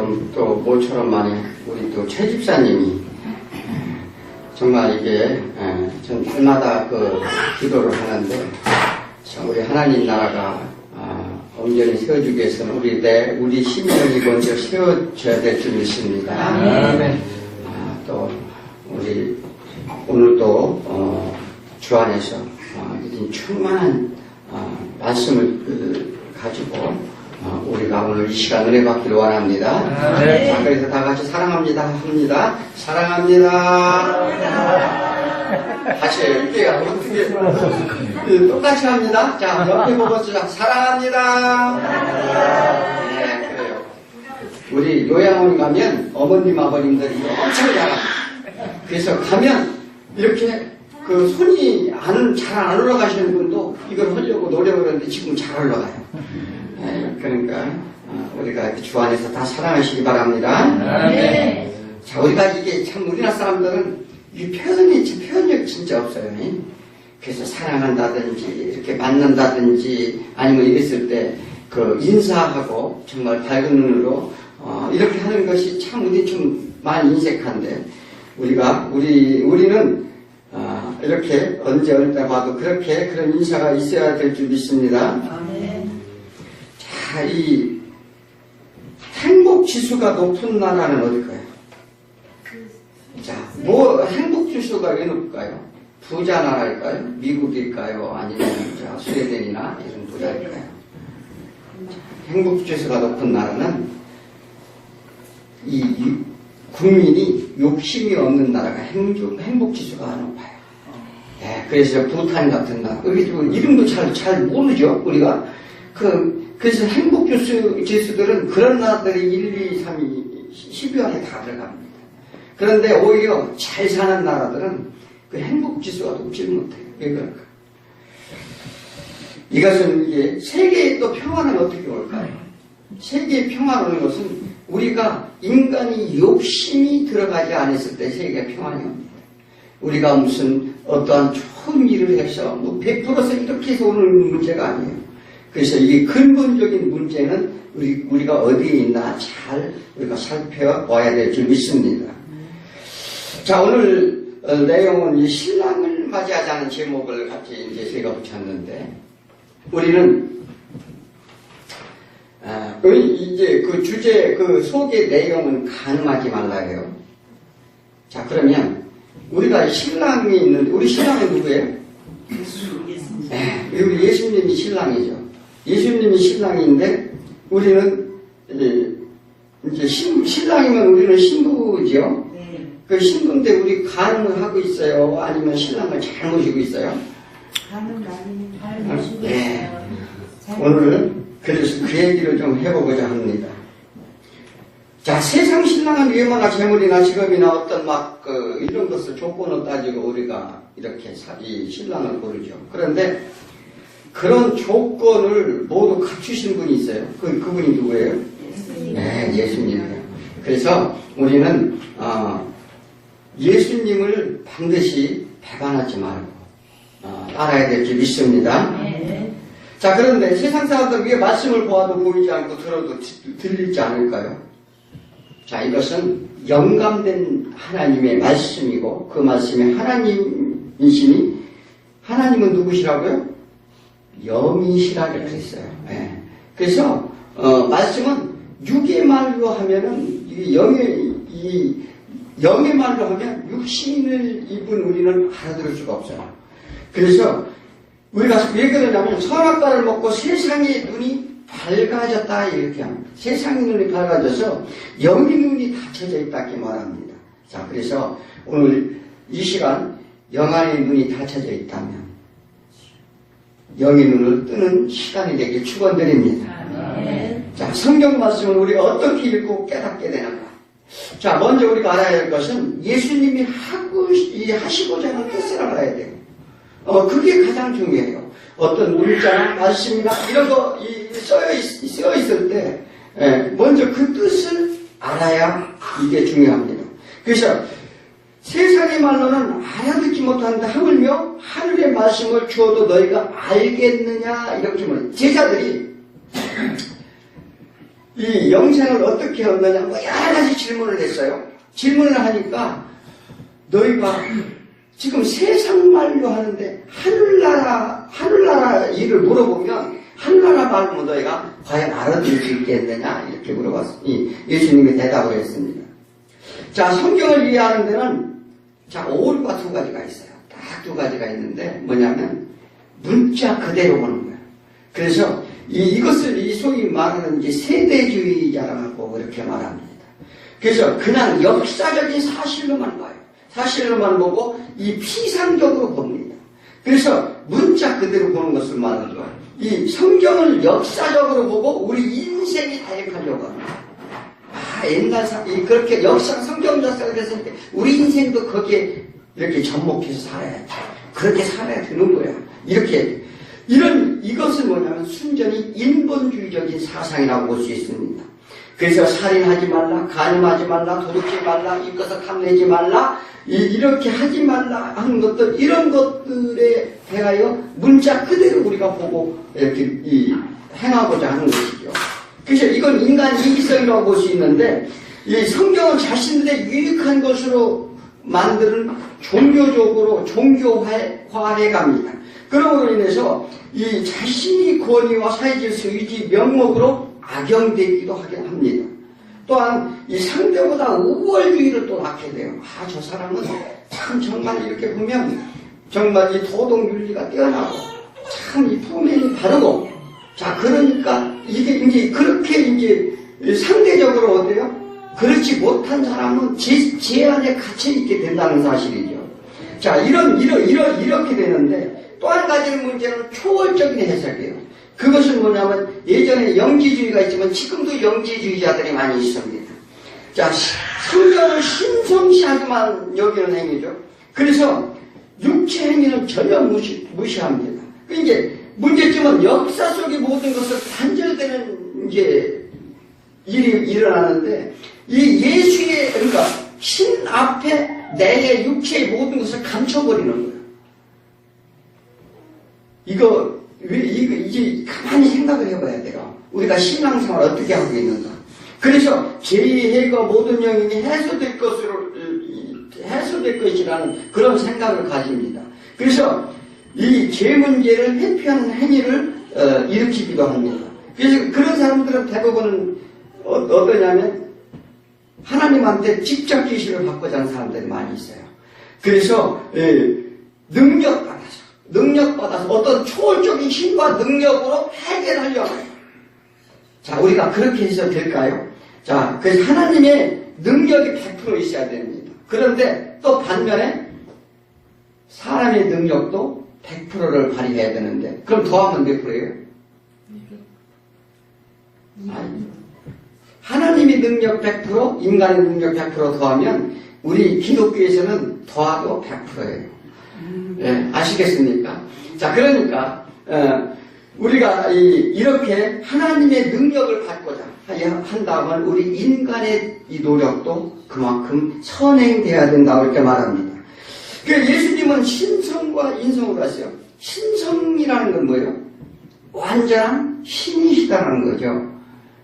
지금 또 모처럼 만에 우리 또 최 집사님이 정말 이게 전 날마다 그 기도를 하는데 참 우리 하나님 나라가 온전히 세워주기 위해서는 우리 신령이 먼저 세워져야 될 줄 믿습니다. 또 우리 오늘 또 주 안에서 이 충만한 말씀을 가지고 우리가 오늘 이 시간 은혜 받기를 원합니다. 자, 그래서 다 같이 사랑합니다 합니다. 사랑합니다. 다시 이렇게 어떻게 똑같이 합니다. 자, 옆에 보고 사랑합니다. 네, 그래요. 우리 요양원 가면 어머님 아버님들이 엄청 잘합니다. 그래서 가면 이렇게 그 손이 잘 안 올라가시는 분도 이걸 하려고 노력을 하는데 지금 잘 올라가요. 네, 그러니까 우리가 주 안에서 다 사랑하시기 바랍니다. 네. 자, 우리가 이게 참 우리나라 사람들은 이 표현력이 진짜 없어요. 그래서 사랑한다든지 이렇게 만난다든지 아니면 이랬을 때 그 인사하고 정말 밝은 눈으로 이렇게 하는 것이 참 우리 좀 많이 인색한데 우리는 이렇게 언제 어느 때 봐도 그렇게 그런 인사가 있어야 될 줄 믿습니다. 자, 이 행복 지수가 높은 나라는 어딜까요? 자, 행복 지수가 왜 높을까요? 부자 나라일까요? 미국일까요? 아니면 스웨덴이나 이런 부자일까요? 행복 지수가 높은 나라는 이 국민이 욕심이 없는 나라가 행복 지수가 높아요. 네, 그래서 부탄 같은 나라, 이름도 잘 모르죠, 우리가. 그래서 행복 지수들은 그런 나라들이 1, 2, 3, 12 안에 다 들어갑니다. 그런데 오히려 잘 사는 나라들은 그 행복 지수가 높지 못해요. 왜 그럴까? 이것은 이게 세계의 또 평화는 어떻게 올까요? 세계의 평화는 오는 것은 우리가 인간이 욕심이 들어가지 않았을 때 세계가 평안이 옵니다. 우리가 무슨 어떠한 좋은 일을 해서 100%서 이렇게 해서 오는 문제가 아니에요. 그래서 이 근본적인 문제는 우리가 어디에 있나 잘 우리가 살펴봐야 될 줄 믿습니다. 자, 오늘 내용은 이 신랑을 맞이하자는 제목을 같이 이제 제가 붙였는데 우리는 이제 그 주제, 그 속의 내용은 가늠하지 말라요. 자, 그러면 우리가 신랑이 있는데, 우리 신랑은 누구예요? 예수님. 네, 우리 예수님이 신랑이죠. 예수님이 신랑인데, 우리는 이제 신랑이면 우리는 신부죠. 네. 그 신부인데 우리 가늠을 하고 있어요? 아니면 신랑을 잘 모시고 있어요? 가늠 아니면 잘 모시고 네. 있어요. 오늘은 그래서 그 얘기를 좀 해보고자 합니다. 자, 세상 신랑은 외모나 재물이나 직업이나 어떤 이런 것을 조건을 따지고 우리가 이렇게 이 신랑을 고르죠. 그런데 그런 조건을 모두 갖추신 분이 있어요. 그분이 누구예요? 예수님. 네, 예수님이에요. 그래서 우리는 예수님을 반드시 배반하지 말고 따라야 될 줄 믿습니다. 네. 자, 그런데 세상 사람들 위에 말씀을 보아도 보이지 않고 들어도 들리지 않을까요? 자, 이것은 영감된 하나님의 말씀이고 그 말씀이 하나님이시니 하나님은 누구시라고요? 영이시라 그랬어요. 네. 그래서 말씀은 육의 말로 하면은 영의 말로 하면 육신을 입은 우리는 알아들을 수가 없어요. 그래서 우리가 왜 그러냐면 선악과를 먹고 세상의 눈이 밝아졌다 이렇게 합니다. 세상의 눈이 밝아져서 영의 눈이 닫혀져 있다 이렇게 말합니다. 자, 그래서 오늘 이 시간 영안의 눈이 닫혀져 있다면 영의 눈을 뜨는 시간이 되길 축원드립니다. 자, 성경 말씀을 우리가 어떻게 읽고 깨닫게 되는가? 자, 먼저 우리가 알아야 할 것은 예수님이 하시고자 하는 뜻을 알아야 돼요. 그게 가장 중요해요. 어떤 문자나 말씀이나 이런 거 쓰여 있을 때 먼저 그 뜻을 알아야 이게 중요합니다. 그래서 세상의 말로는 알아듣지 못하는데 하물며 하늘의 말씀을 주어도 너희가 알겠느냐 이렇게 말해요. 제자들이 이 영생을 어떻게 얻느냐, 뭐 여러 가지 질문을 했어요. 질문을 하니까 너희가 지금 세상 말로 하는데 하늘나라 일을 물어보면 하늘나라 말로 너희가 과연 알아들을 수 있겠느냐 이렇게 물어봤으니 예수님이 대답을 했습니다. 자, 성경을 이해하는 데는 자, 오류가 두 가지가 있어요. 딱 두 가지가 있는데 뭐냐면 문자 그대로 보는 거예요. 그래서 이것을 이 소위 말하는 이제 세대주의자라고 그렇게 말합니다. 그래서 그냥 역사적인 사실로만 봐요. 사실로만 보고 이 피상적으로 봅니다. 그래서 문자 그대로 보는 것을 말하죠. 이 성경을 역사적으로 보고 우리 인생이 대입하려고 합니다. 옛날 그렇게 역사 성경 역사가 됐을 때 우리 인생도 거기에 이렇게 접목해서 살아야지. 그렇게 살아야 되는 거야. 이렇게 이것은 뭐냐면 순전히 인본주의적인 사상이라고 볼 수 있습니다. 그래서 살인하지 말라, 간음하지 말라, 도둑질 말라, 이것을 탐내지 말라, 이렇게 하지 말라 하는 것들, 이런 것들에 대하여 문자 그대로 우리가 보고 이렇게 행하고자 하는 것이죠. 그래서 이건 인간 이기성이라고 볼 수 있는데, 이 성경은 자신들의 유익한 것으로 만드는 종교적으로 종교화해 갑니다. 그러므로 인해서 이 자신이 권위와 사회질서 유지 명목으로 악용되기도 하긴 합니다. 또한 이 상대보다 우월주의를 또 낳게 돼요. 저 사람은 참 정말 이렇게 보면 정말 이 도덕윤리가 뛰어나고 참 이 품행이 바르고 자, 그러니까 이게 이제 그렇게 이제 상대적으로 어때요? 그렇지 못한 사람은 제 안에 갇혀 있게 된다는 사실이죠. 자, 이렇게 되는데 또 한 가지는 문제는 초월적인 해석이에요. 그것은 뭐냐면 예전에 영지주의가 있지만 지금도 영지주의자들이 많이 있습니다. 자, 성경을 신성시하게만 여기는 행위죠. 그래서 육체 행위는 전혀 무시합니다. 이게 문제점은 역사 속의 모든 것을 단절되는 이제 일이 일어나는데 이 예수의 그러니까 신 앞에 내 육체의 모든 것을 감춰버리는 거예요. 이제 가만히 생각을 해봐야 돼요. 우리가 신앙생활 어떻게 하고 있는가. 그래서 제2해가 모든 영역이 해소될 것이라는 그런 생각을 가집니다. 그래서 이 죄 문제를 회피하는 행위를 일으키기도 합니다. 그래서 그런 사람들은 대부분은 어떠냐면 하나님한테 직접 지시를 받고자 하는 사람들이 많이 있어요. 그래서 능력받아서 어떤 초월적인 힘과 능력으로 해결하려고 해요. 자, 우리가 그렇게 해서 될까요? 자, 그래서 하나님의 능력이 100% 있어야 됩니다. 그런데 또 반면에 사람의 능력도 100%를 발휘해야 되는데 그럼 더하면 몇 프로예요? 하나님의 능력 100%, 인간의 능력 100% 더하면 우리 기독교에서는 더하도 100%예요. 네, 아시겠습니까? 자, 그러니까 우리가 이렇게 하나님의 능력을 받고자 한다면 우리 인간의 이 노력도 그만큼 선행돼야 된다고 이렇게 말합니다. 그러니까 예수님은 신성과 인성으로 하세요. 신성이라는 건 뭐예요? 완전한 신이시다라는 거죠.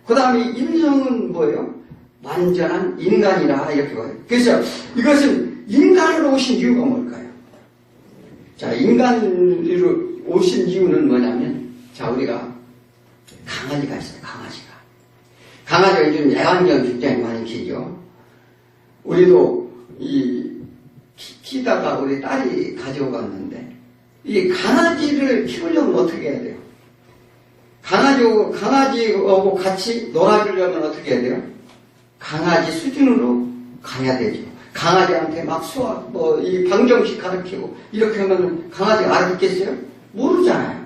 그 다음에 인성은 뭐예요? 완전한 인간이라 이렇게 봐요. 그래서 이것은 인간으로 오신 이유가 뭘까요? 자, 인간으로 오신 이유는 뭐냐면, 자, 우리가 강아지가 있어요, 강아지가 요즘 애완견 굉장히 많이 키죠. 우리도 키다가 우리 딸이 가져갔는데, 이 강아지를 키우려면 어떻게 해야 돼요? 강아지하고 같이 놀아주려면 어떻게 해야 돼요? 강아지 수준으로 가야 되죠. 강아지한테 막 수학, 이 방정식 가르치고, 이렇게 하면 강아지가 알아듣겠어요? 모르잖아요.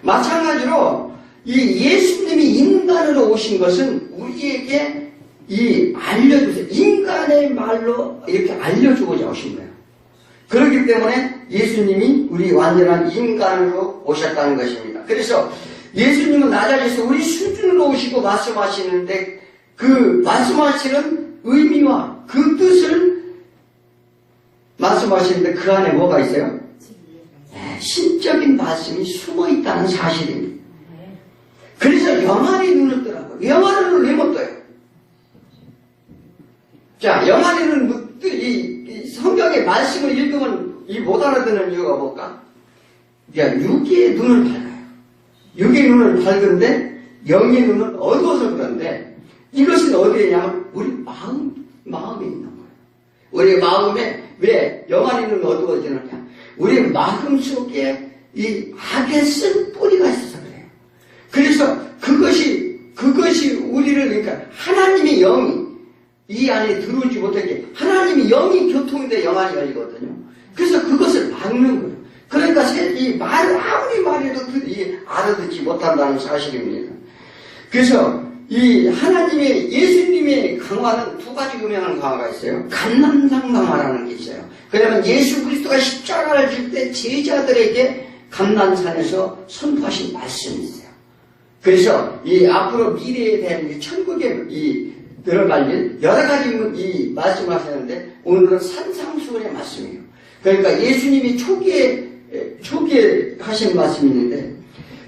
마찬가지로, 이 예수님이 인간으로 오신 것은 우리에게 알려주세요. 인간의 말로 이렇게 알려주고자 오신 거예요. 그렇기 때문에 예수님이 우리 완전한 인간으로 오셨다는 것입니다. 그래서 예수님은 나자리에서 우리 수준으로 오시고 말씀하시는데 그 말씀하시는 의미와 그 뜻을 말씀하시는데 그 안에 뭐가 있어요? 네, 신적인 말씀이 숨어 있다는 사실입니다. 그래서 영안이 눈을 뜨라고. 영안을 자, 영안에는 이 성경의 말씀을 읽으면 이 못 알아듣는 이유가 뭘까? 그러니까 육의 눈을 밝아요. 육의 눈을 밝은데 영의 눈은 어두워서 그런데 이것은 어디에 있냐면 우리 마음에 있는 거예요. 우리 마음에 왜 영안의 눈은 어두워지느냐? 우리 마음 속에 이 악의 쓴 뿌리가 있어서 그래요. 그래서 그것이 우리를 그러니까 하나님의 영이 이 안에 들어오지 못하게 하나님의 영이 교통돼 영안이 열리거든요. 그래서 그것을 막는 거예요. 그러니까 이 말을 아무리 말해도 알아듣지 못한다는 사실입니다. 그래서 이 하나님의 예수님의 강화는 두 가지 유명한 강화가 있어요. 감람산 강화라는 게 있어요. 그러면 예수 그리스도가 십자가를 질 때 제자들에게 감람산에서 선포하신 말씀이 있어요. 그래서 이 앞으로 미래에 대한 천국에 들어갈 일 여러 가지 이 말씀을 하셨는데 오늘은 산상수훈의 말씀이에요. 그러니까 예수님이 초기에 하신 말씀이 있는데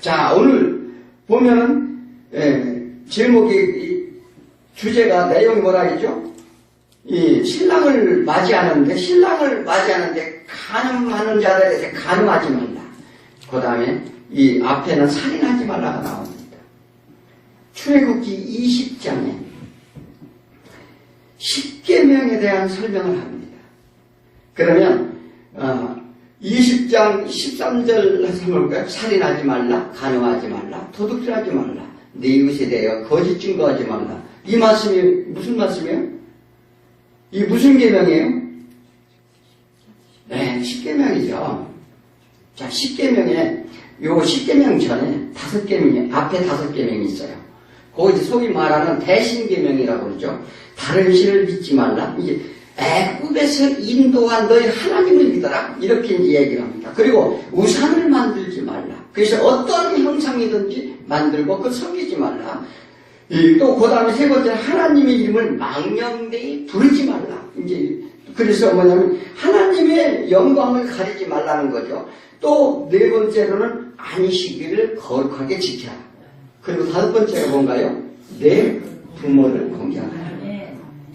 자 오늘 보면은 제목이 주제가 내용이 뭐라 했죠? 이 신랑을 맞이하는데 간음하는 자들에게 간음하지 말라. 그 다음에 이 앞에는 살인하지 말라가 나옵니다. 출애굽기 20장에 10계명에 대한 설명을 합니다. 그러면 20장 13절 한번 볼까요? 살인하지 말라, 간음하지 말라, 도둑질하지 말라, 내 이웃에 대하여 거짓 증거하지 말라. 이 말씀이 무슨 말씀이에요? 이 무슨 계명이에요? 네, 10계명이죠. 자, 10계명에 요 10계명 전에 5계명이 앞에 5계명이 있어요. 그거 이제 소위 말하는 대신계명이라고 그러죠. 다른 신을 믿지 말라. 이제 애굽에서 인도한 너희 하나님을 믿어라. 이렇게 이제 얘기를 합니다. 그리고 우상을 만들지 말라. 그래서 어떤 형상이든지 만들고 그걸 섬기지 말라. 또 그 다음에 세 번째 하나님의 이름을 망령되이 부르지 말라. 이제 그래서 뭐냐면 하나님의 영광을 가리지 말라는 거죠. 또 네 번째로는 안식일을 거룩하게 지켜라. 그리고 다섯 번째가 뭔가요? 내 부모를 공경하라.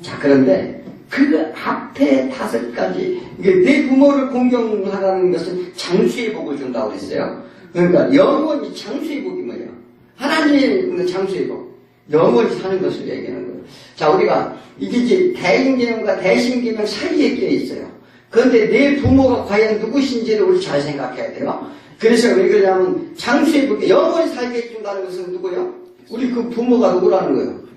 자, 그런데 그 앞에 5가지, 내 부모를 공경하라는 것은 장수의 복을 준다고 했어요. 그러니까 영원히 장수의 복이 뭐예요? 하나님의 장수의 복. 영원히 사는 것을 얘기하는 거예요. 자, 우리가 이게 이제 대인계명과 대신계명 사이에 끼어 있어요. 그런데 내 부모가 과연 누구신지를 우리 잘 생각해야 돼요. 그래서 왜 그러냐면 장수의 복, 영원히 살게 해준다는 것은 누구요? 우리 그 부모가 누구라는 거예요?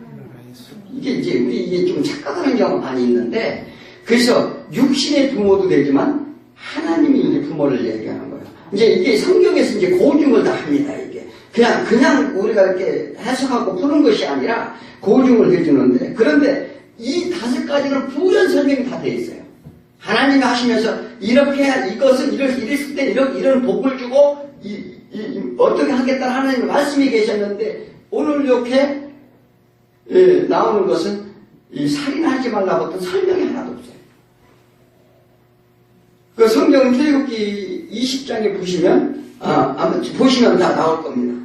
이게 이제 우리 이게 좀 착각하는 경우가 많이 있는데, 그래서 육신의 부모도 되지만 하나님이 이제 부모를 얘기하는 거예요. 이제 이게 성경에서 이제 고증을 다 합니다. 이게 그냥 우리가 이렇게 해석하고 푸는 것이 아니라 고증을 해주는데, 그런데 이 5가지는 부연 설명이 다 돼 있어요. 하나님이 하시면서 이렇게 이것은 이랬을 때 이런 복을 주고 어떻게 하겠다는 하나님의 말씀이 계셨는데, 오늘 이렇게 나오는 것은 이 살인하지 말라고 어떤 설명이 하나도 없어요. 그 성경 출애굽기 20장에 보시면 아마 보시면 다 나올 겁니다.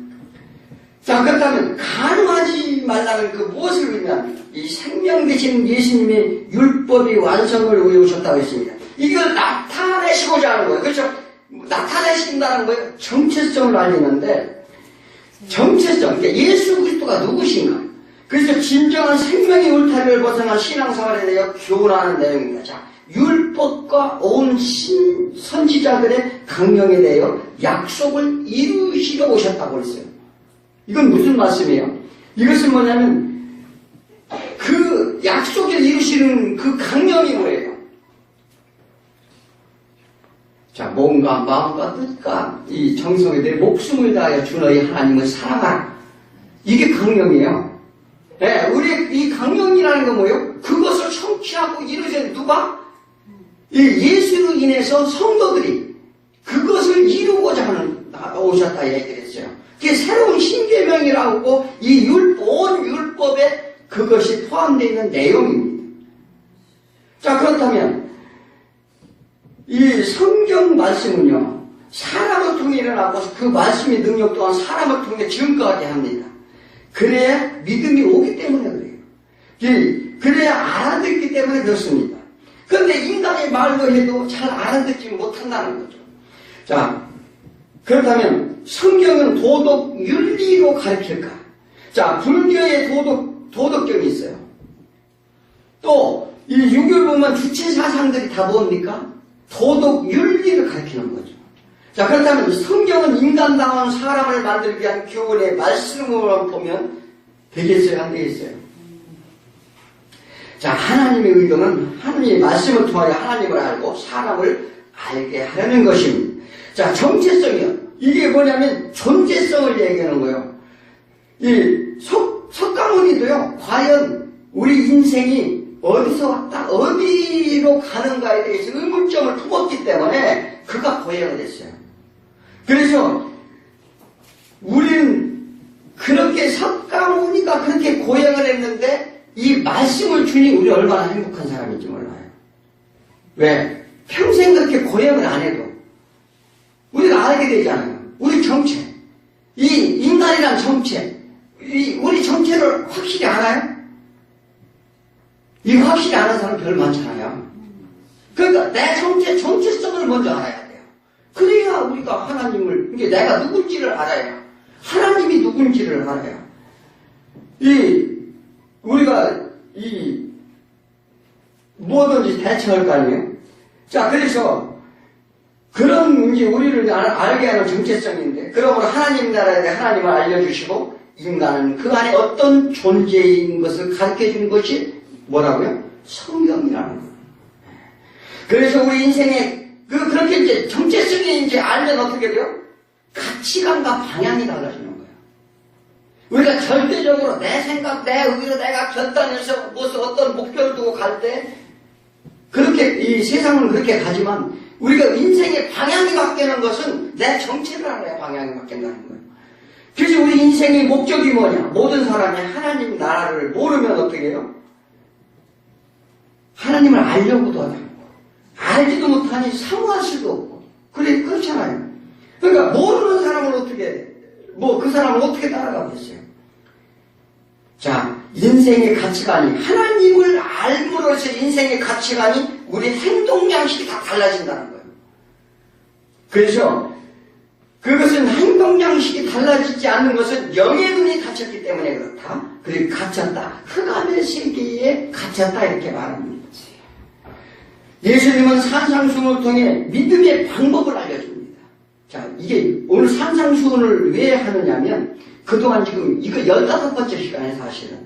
자, 그렇다면 간음하지 말라는 그 무엇을 의미합니까? 이 생명 되신 예수님의 율법이 완성을 위해 오셨다고 했습니다. 이걸 나타내시고자 하는 거예요. 그렇죠? 나타내신다는 거예요. 정체성을 알리는데, 정체성, 그러니까 예수 그리스도가 누구신가? 그래서 진정한 생명의 울타리를 벗어난 신앙생활에 대해 교훈하는 내용입니다. 자, 율법과 온 선지자들의 강령에 대하여 약속을 이루시러 오셨다고 했어요. 이건 무슨 말씀이에요? 이것은 뭐냐면 그 약속을 이루시는 그 강령이 뭐예요? 자, 몸과 마음과 뜻과 이 정성에 대해 목숨을 다하여 주 너희 하나님을 사랑하라. 이게 강령이에요. 네, 우리 이 강령이라는 건 뭐예요? 그것을 성취하고 이루신 누가? 이 예수로 인해서 성도들이 그것을 이루고자 오셨다 얘기를 했어요. 그게 새로운 신계명이라고 이 온 율법에 그것이 포함되어 있는 내용입니다. 자, 그렇다면 이 성경 말씀은요, 사람을 통해 일어나고 그 말씀의 능력 또한 사람을 통해 증거하게 합니다. 그래야 믿음이 오기 때문에 그래요. 그래야 알아듣기 때문에 그렇습니다. 그런데 인간의 말로 해도 잘 알아듣지 못한다는 거죠. 자, 그렇다면 성경은 도덕 윤리로 가르칠까? 자, 불교의 도덕경이 있어요. 또 이 유교를 보면 주체 사상들이 다 뭡니까? 도덕 윤리를 가르치는 거죠. 자, 그렇다면 성경은 인간다운 사람을 만들기 위한 교훈의 말씀으로 보면 되겠어요? 안 되겠어요? 자, 하나님의 의도는 하나님의 말씀을 통하여 하나님을 알고 사람을 알게 하려는 것입니다. 자, 정체성이요. 이게 뭐냐면 존재성을 얘기하는 거예요. 이 석가모니도요, 과연 우리 인생이 어디서 왔다, 어디로 가는가에 대해서 의문점을 품었기 때문에 그가 고행을 했어요. 그래서 우리는 그렇게 석가모니가 그렇게 고행을 했는데 이 말씀을 주니 우리 얼마나 행복한 사람인지 몰라요. 왜? 평생 그렇게 고행을 안 해도 우리가 알게 되잖아요. 우리 정체, 이 인간이란 정체, 우리 정체를 확실히 알아요? 이 확실히 아는 사람 별 많잖아요. 그러니까 내 정체성을 먼저 알아야 돼요. 그래야 우리가 하나님을, 이게 내가 누군지를 알아야, 하나님이 누군지를 알아야, 우리가 뭐든지 대처할 거 아니에요? 자, 그래서 그런 이제 우리를 알게 하는 정체성인데, 그러므로 하나님 나라에 대해 하나님을 알려주시고, 인간은 그 안에 어떤 존재인 것을 가르쳐 주는 것이 뭐라고요? 성경이라는 거예요. 그래서 우리 인생에 그렇게 이제 정체성이 이제 알면 어떻게 돼요? 가치관과 방향이 달라지는 거예요. 우리가 절대적으로 내 생각, 내 의로 내가 결단해서 무슨 어떤 목표를 두고 갈 때 그렇게 이 세상은 그렇게 가지만 우리가 인생의 방향이 바뀌는 것은 내 정체를 알아야 방향이 바뀐다는 거예요. 그래서 우리 인생의 목적이 뭐냐? 모든 사람이 하나님 나라를 모르면 어떻게 해요? 하나님을 알려고도 하지 않고 알지도 못하니 사모할 수도 없고 그렇잖아요. 그러니까 모르는 사람을 어떻게 그 사람을 어떻게 따라가겠어요? 자, 인생의 가치관이 하나님을 알므로써 인생의 가치관이 우리 행동 양식이 다 달라진다는 거예요. 그래서 그것은 행동 양식이 달라지지 않는 것은 영의 눈이 갇혔기 때문에 그렇다. 그리고 갇혔다. 흑암의 세계에 갇혔다 이렇게 말합니다. 예수님은 산상수훈을 통해 믿음의 방법을 알려줍니다. 자, 이게 오늘 산상수훈을 왜 하느냐면 그동안 지금 이거 15번째 시간에 사실은.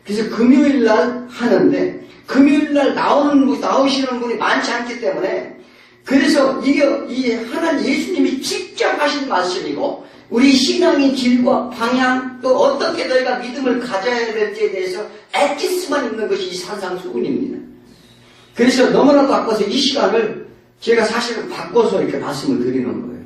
그래서 금요일 날 하는데 금요일 날 나오시는 분이 많지 않기 때문에 그래서 이게 하나님 예수님이 직접 하신 말씀이고 우리 신앙의 질과 방향 또 어떻게 너희가 믿음을 가져야 될지에 대해서 엑기스만 있는 것이 이 산상수훈입니다. 그래서 너무나도 아까워서 이 시간을 제가 사실은 바꿔서 이렇게 말씀을 드리는 거예요.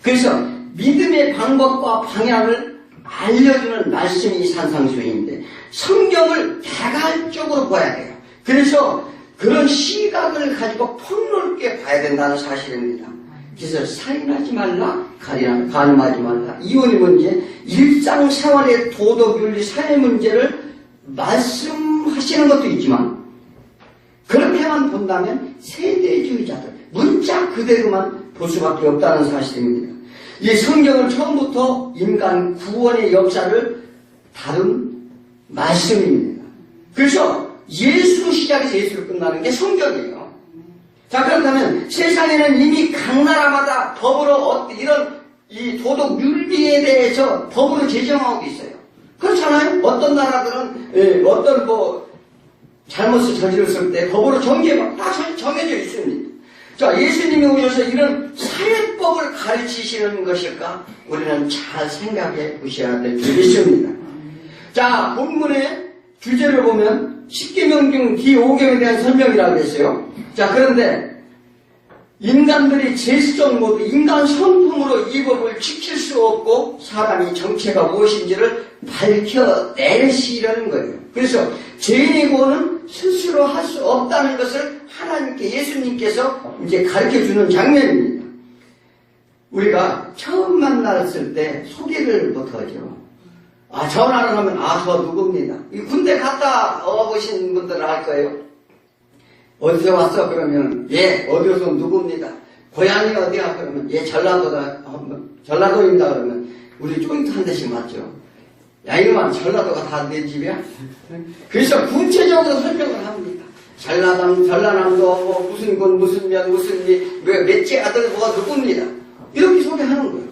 그래서 믿음의 방법과 방향을 알려주는 말씀이 이 산상수훈인데 성경을 개괄적으로 봐야 돼요. 그래서 그런 시각을 가지고 폭넓게 봐야 된다는 사실입니다. 그래서 살인하지 말라, 간음하지 말라, 이혼의 문제, 일상생활의 도덕윤리, 사회 문제를 말씀하시는 것도 있지만 그렇게만 본다면 세대주의자들, 문자 그대로만 볼 수밖에 없다는 사실입니다. 이 성경은 처음부터 인간 구원의 역사를 다룬 말씀입니다. 그래서 예수로 시작해서 예수로 끝나는 게 성경이에요. 자, 그렇다면 세상에는 이미 각 나라마다 법으로 이런 이 도덕 윤리에 대해서 법으로 제정하고 있어요. 그렇잖아요? 어떤 나라들은 어떤 잘못을 저질렀을 때 법으로 다 정해져 있습니다. 자, 예수님이 오셔서 이런 사회법을 가르치시는 것일까? 우리는 잘 생각해 보셔야 될 줄이 있습니다. 자, 본문의 주제를 보면 십계명 중 뒤5계명에 대한 설명이라고 했어요. 자, 그런데 인간들이 제스적 모두 인간 성품으로 이 법을 지킬 수 없고 사람이 정체가 무엇인지를 밝혀내시려는 거예요. 그래서 죄인의 구원은 스스로 할 수 없다는 것을 하나님께 예수님께서 이제 가르쳐주는 장면입니다. 우리가 처음 만났을 때 소개를 못하죠. 전화를 하면, 저 누굽니다. 이 군대 갔다 와보신 분들은 알 거예요. 어디서 왔어? 그러면, 어디서 누굽니다. 고향이 어디야? 그러면, 전라도입니다. 그러면, 우리 조인트 한 대씩 맞죠? 야, 이놈아, 전라도가 다 내 집이야? 그래서 구체적으로 설명을 합니다. 전라남도, 무슨 군, 무슨 면, 몇째 아들, 누굽니다. 이렇게 소개하는 거예요.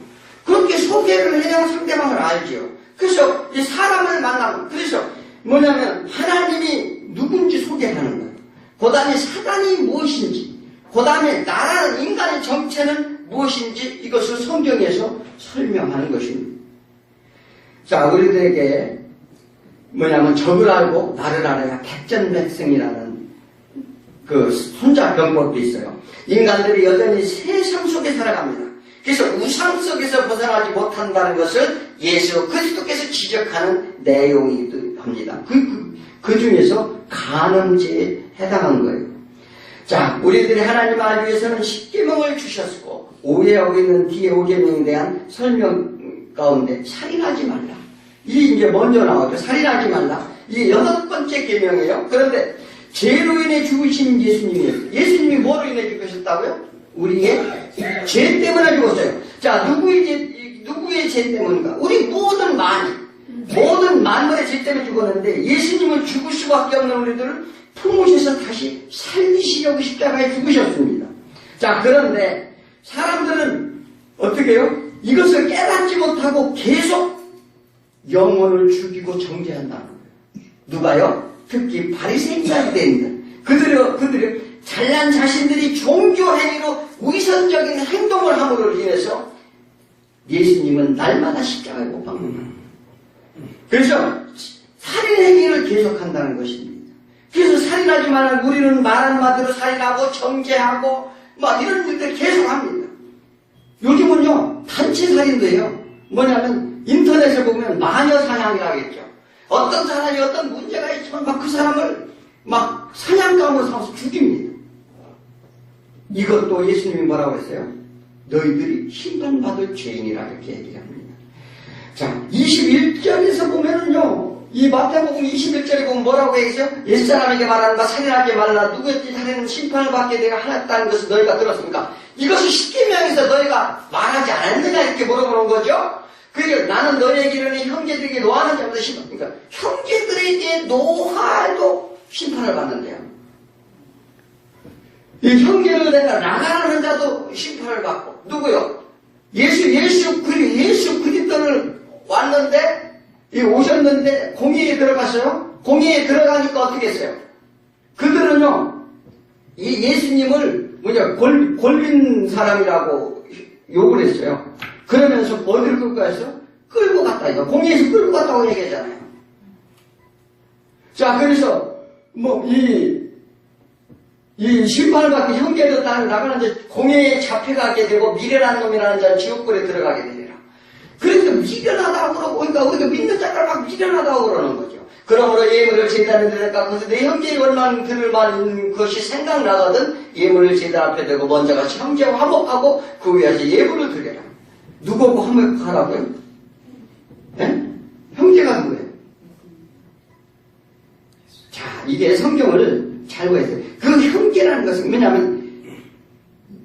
그렇게 소개를 해야 상대방을 알죠. 그래서 이 사람을 만나면, 그래서 뭐냐면, 하나님이 누군지 소개하는 거예요. 그 다음에 사단이 무엇인지, 그 다음에 나라는 인간의 정체는 무엇인지 이것을 성경에서 설명하는 것입니다. 자, 우리들에게 뭐냐면 적을 알고 나를 알아야 백전백승이라는 그 손자병법도 있어요. 인간들이 여전히 세상 속에 살아갑니다. 그래서 우상 속에서 벗어나지 못한다는 것을 예수 그리스도께서 지적하는 내용이기도 합니다. 그 중에서 간음죄에 해당한 거예요. 자, 우리들이 하나님 알기 위해서는 10계명을 주셨고, 오해하고 있는 뒤에 5계명에 대한 설명 가운데 살인하지 말라. 이 이제 먼저 나오죠. 살인하지 말라. 이게 8번째 계명이에요. 그런데 죄로 인해 죽으신 예수님이에요. 예수님이 뭐로 인해 죽으셨다고요? 우리의 죄 때문에 죽었어요. 자, 누구의 죄 때문인가? 우리 모든 만물의 죄 때문에 죽었는데, 예수님을 죽을 수밖에 없는 우리들을 품으셔서 다시 살리시려고 십자가에 죽으셨습니다. 자, 그런데 사람들은 어떻게 해요? 이것을 깨닫지 못하고 계속 영혼을 죽이고 정죄한다는 거예요. 누가요? 특히 바리새인자들입니다. 그들이 잘난 자신들이 종교 행위로 위선적인 행동을 함으로 인해서 예수님은 날마다 십자가에 못 박는다. 그래서 살인 행위를 계속한다는 것입니다. 그래서 살인하지 말라. 우리는 말 한마디로 살인하고 정죄하고 막 이런 일들 계속합니다. 요즘은요 단체 살인도 해요. 뭐냐면 인터넷에 보면 마녀 사냥이라고 했죠. 어떤 사람이 어떤 문제가 있지만 막 그 사람을 막 사냥감으로 삼아서 죽입니다. 이것도 예수님이 뭐라고 했어요? 너희들이 심판받을 죄인이라 이렇게 얘기합니다. 자, 21절에서 보면은요, 이 마태복음 21절에 보면 뭐라고 얘기했어요? 옛사람에게 말하는 바 살인하지 말라. 누구였든지 살인은 심판을 받게 되가 하였다는 것을 너희가 들었습니까? 이것을 10계명에서 너희가 말하지 않았느냐 이렇게 물어보는 거죠. 그러니까 나는 너희에게 이르니 형제들에게 노하는 자마다 심판. 그러니까 형제들에게 노하도 심판을 받는데요. 이 형제를 내가 나가는 자도 심판을 받고. 누구요? 예수 그리스도를 오셨는데 공의에 들어갔어요. 공의에 들어가니까 어떻게 했어요? 그들은요, 이 예수님을 골빈 사람이라고 욕을 했어요. 그러면서 어디를 끌고 갔어요? 끌고 갔다. 이거 공의에서 끌고 갔다고 얘기하잖아요. 자, 그래서 이 심판을 받고 형제도 나가는 자 공회에 잡혀가게 되고 미련한 놈이라는 자는 지옥불에 들어가게 되리라. 그래서 미련하다고 그러고, 그러니까 우리가 믿는 자를 막 미련하다고 그러는 거죠. 그러므로 예물을 제단에 드렸다. 그래서 내 형제의 원망 들을 만한 것이 생각나거든 예물을 제단 앞에 대고 먼저 같이 형제와 화목하고 그 위에서 예물을 드려라. 누구하고 화목하라고요? 네? 형제가 누구예요? 자, 이게 성경을 잘 보세요. 그 형제라는 것은 뭐냐면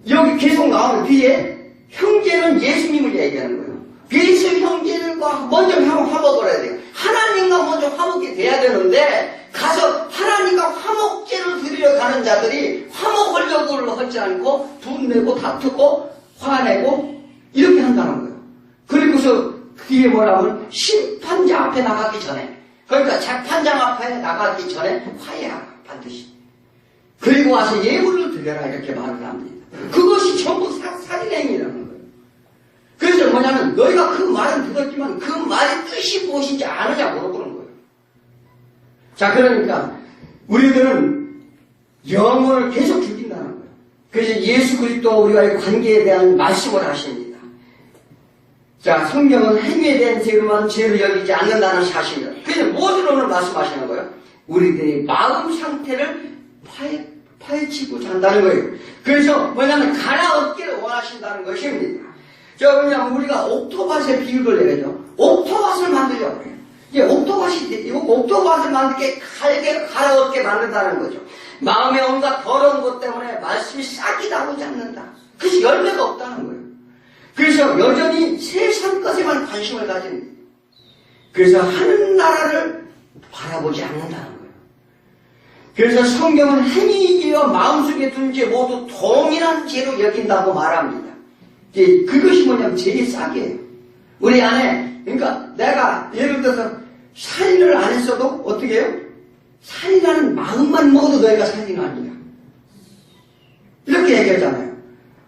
여기 계속 나오는 뒤에 형제는 예수님을 얘기하는 거예요. 예수 형제들과 먼저 화목을 해야 돼요. 하나님과 먼저 화목이 돼야 되는데 가서 하나님과 화목제를 드리러 가는 자들이 화목하려고 하지 않고 분내고 다투고 화내고 이렇게 한다는 거예요. 그리고서 뒤에 뭐라면 심판자 앞에 나가기 전에, 그러니까 재판장 앞에 나가기 전에 화해하라 반드시. 그리고 와서 예물을 드려라 이렇게 말을 합니다. 그것이 전부 살인행위라는 거예요. 그래서 뭐냐면 너희가 그 말은 들었지만 그 말의 뜻이 무엇인지 아느냐 물어보는 거예요. 자, 그러니까 우리들은 영혼을 계속 죽인다는 거예요. 그래서 예수 그리스도와 우리와의 관계에 대한 말씀을 하십니다. 자, 성경은 행위에 대한 죄로만 죄를 여기지 않는다는 사실이에요. 그래서 무엇을 오늘 말씀하시는 거예요? 우리들의 마음 상태를 파헤치고 잔다는 거예요. 그래서 뭐냐면 갈아엎기를 원하신다는 것입니다. 왜냐하면 우리가 옥토밭에 비유를 내죠. 옥토밭을 만들려고 해요. 이게 옥토밭을 만들게 갈게 갈아엎게 만든다는 거죠. 마음에 온갖 더러운 것 때문에 말씀이 싹이 나오지 않는다. 그래서 열매가 없다는 거예요. 그래서 여전히 세상 것에만 관심을 가진, 그래서 하는 나라를 바라보지 않는다는 거예요. 그래서 성경은 행위이지와 마음속에 둔 죄 모두 동일한 죄로 여긴다고 말합니다. 그것이 뭐냐면 죄의 싹이에요. 우리 안에, 그러니까 내가 예를 들어서 살인을 안 했어도 어떻게 해요? 살인하는 마음만 먹어도 너희가 살인 아니야. 이렇게 얘기하잖아요.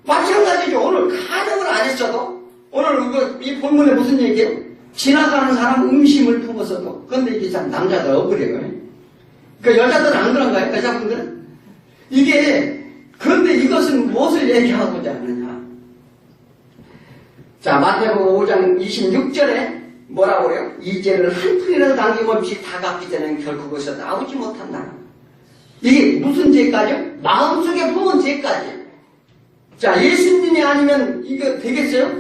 마찬가지죠. 오늘 가정을 안 했어도, 오늘 이 본문에 무슨 얘기예요? 지나가는 사람 음심을 품었어도, 근데 이게 참 남자들 억울해요. 그러니까 여자들은 안 그런가요? 여자분들은? 그런데 이것은 무엇을 얘기하고자 하느냐? 자, 마태복음 5장 26절에 뭐라고 그래요? 이 죄를 한 푼이라도 남김없이 다 갚기 전에는 결코 거기서 나오지 못한다. 이게 무슨 죄까지요? 마음속에 품은 죄까지. 자, 예수님이 아니면 이거 되겠어요?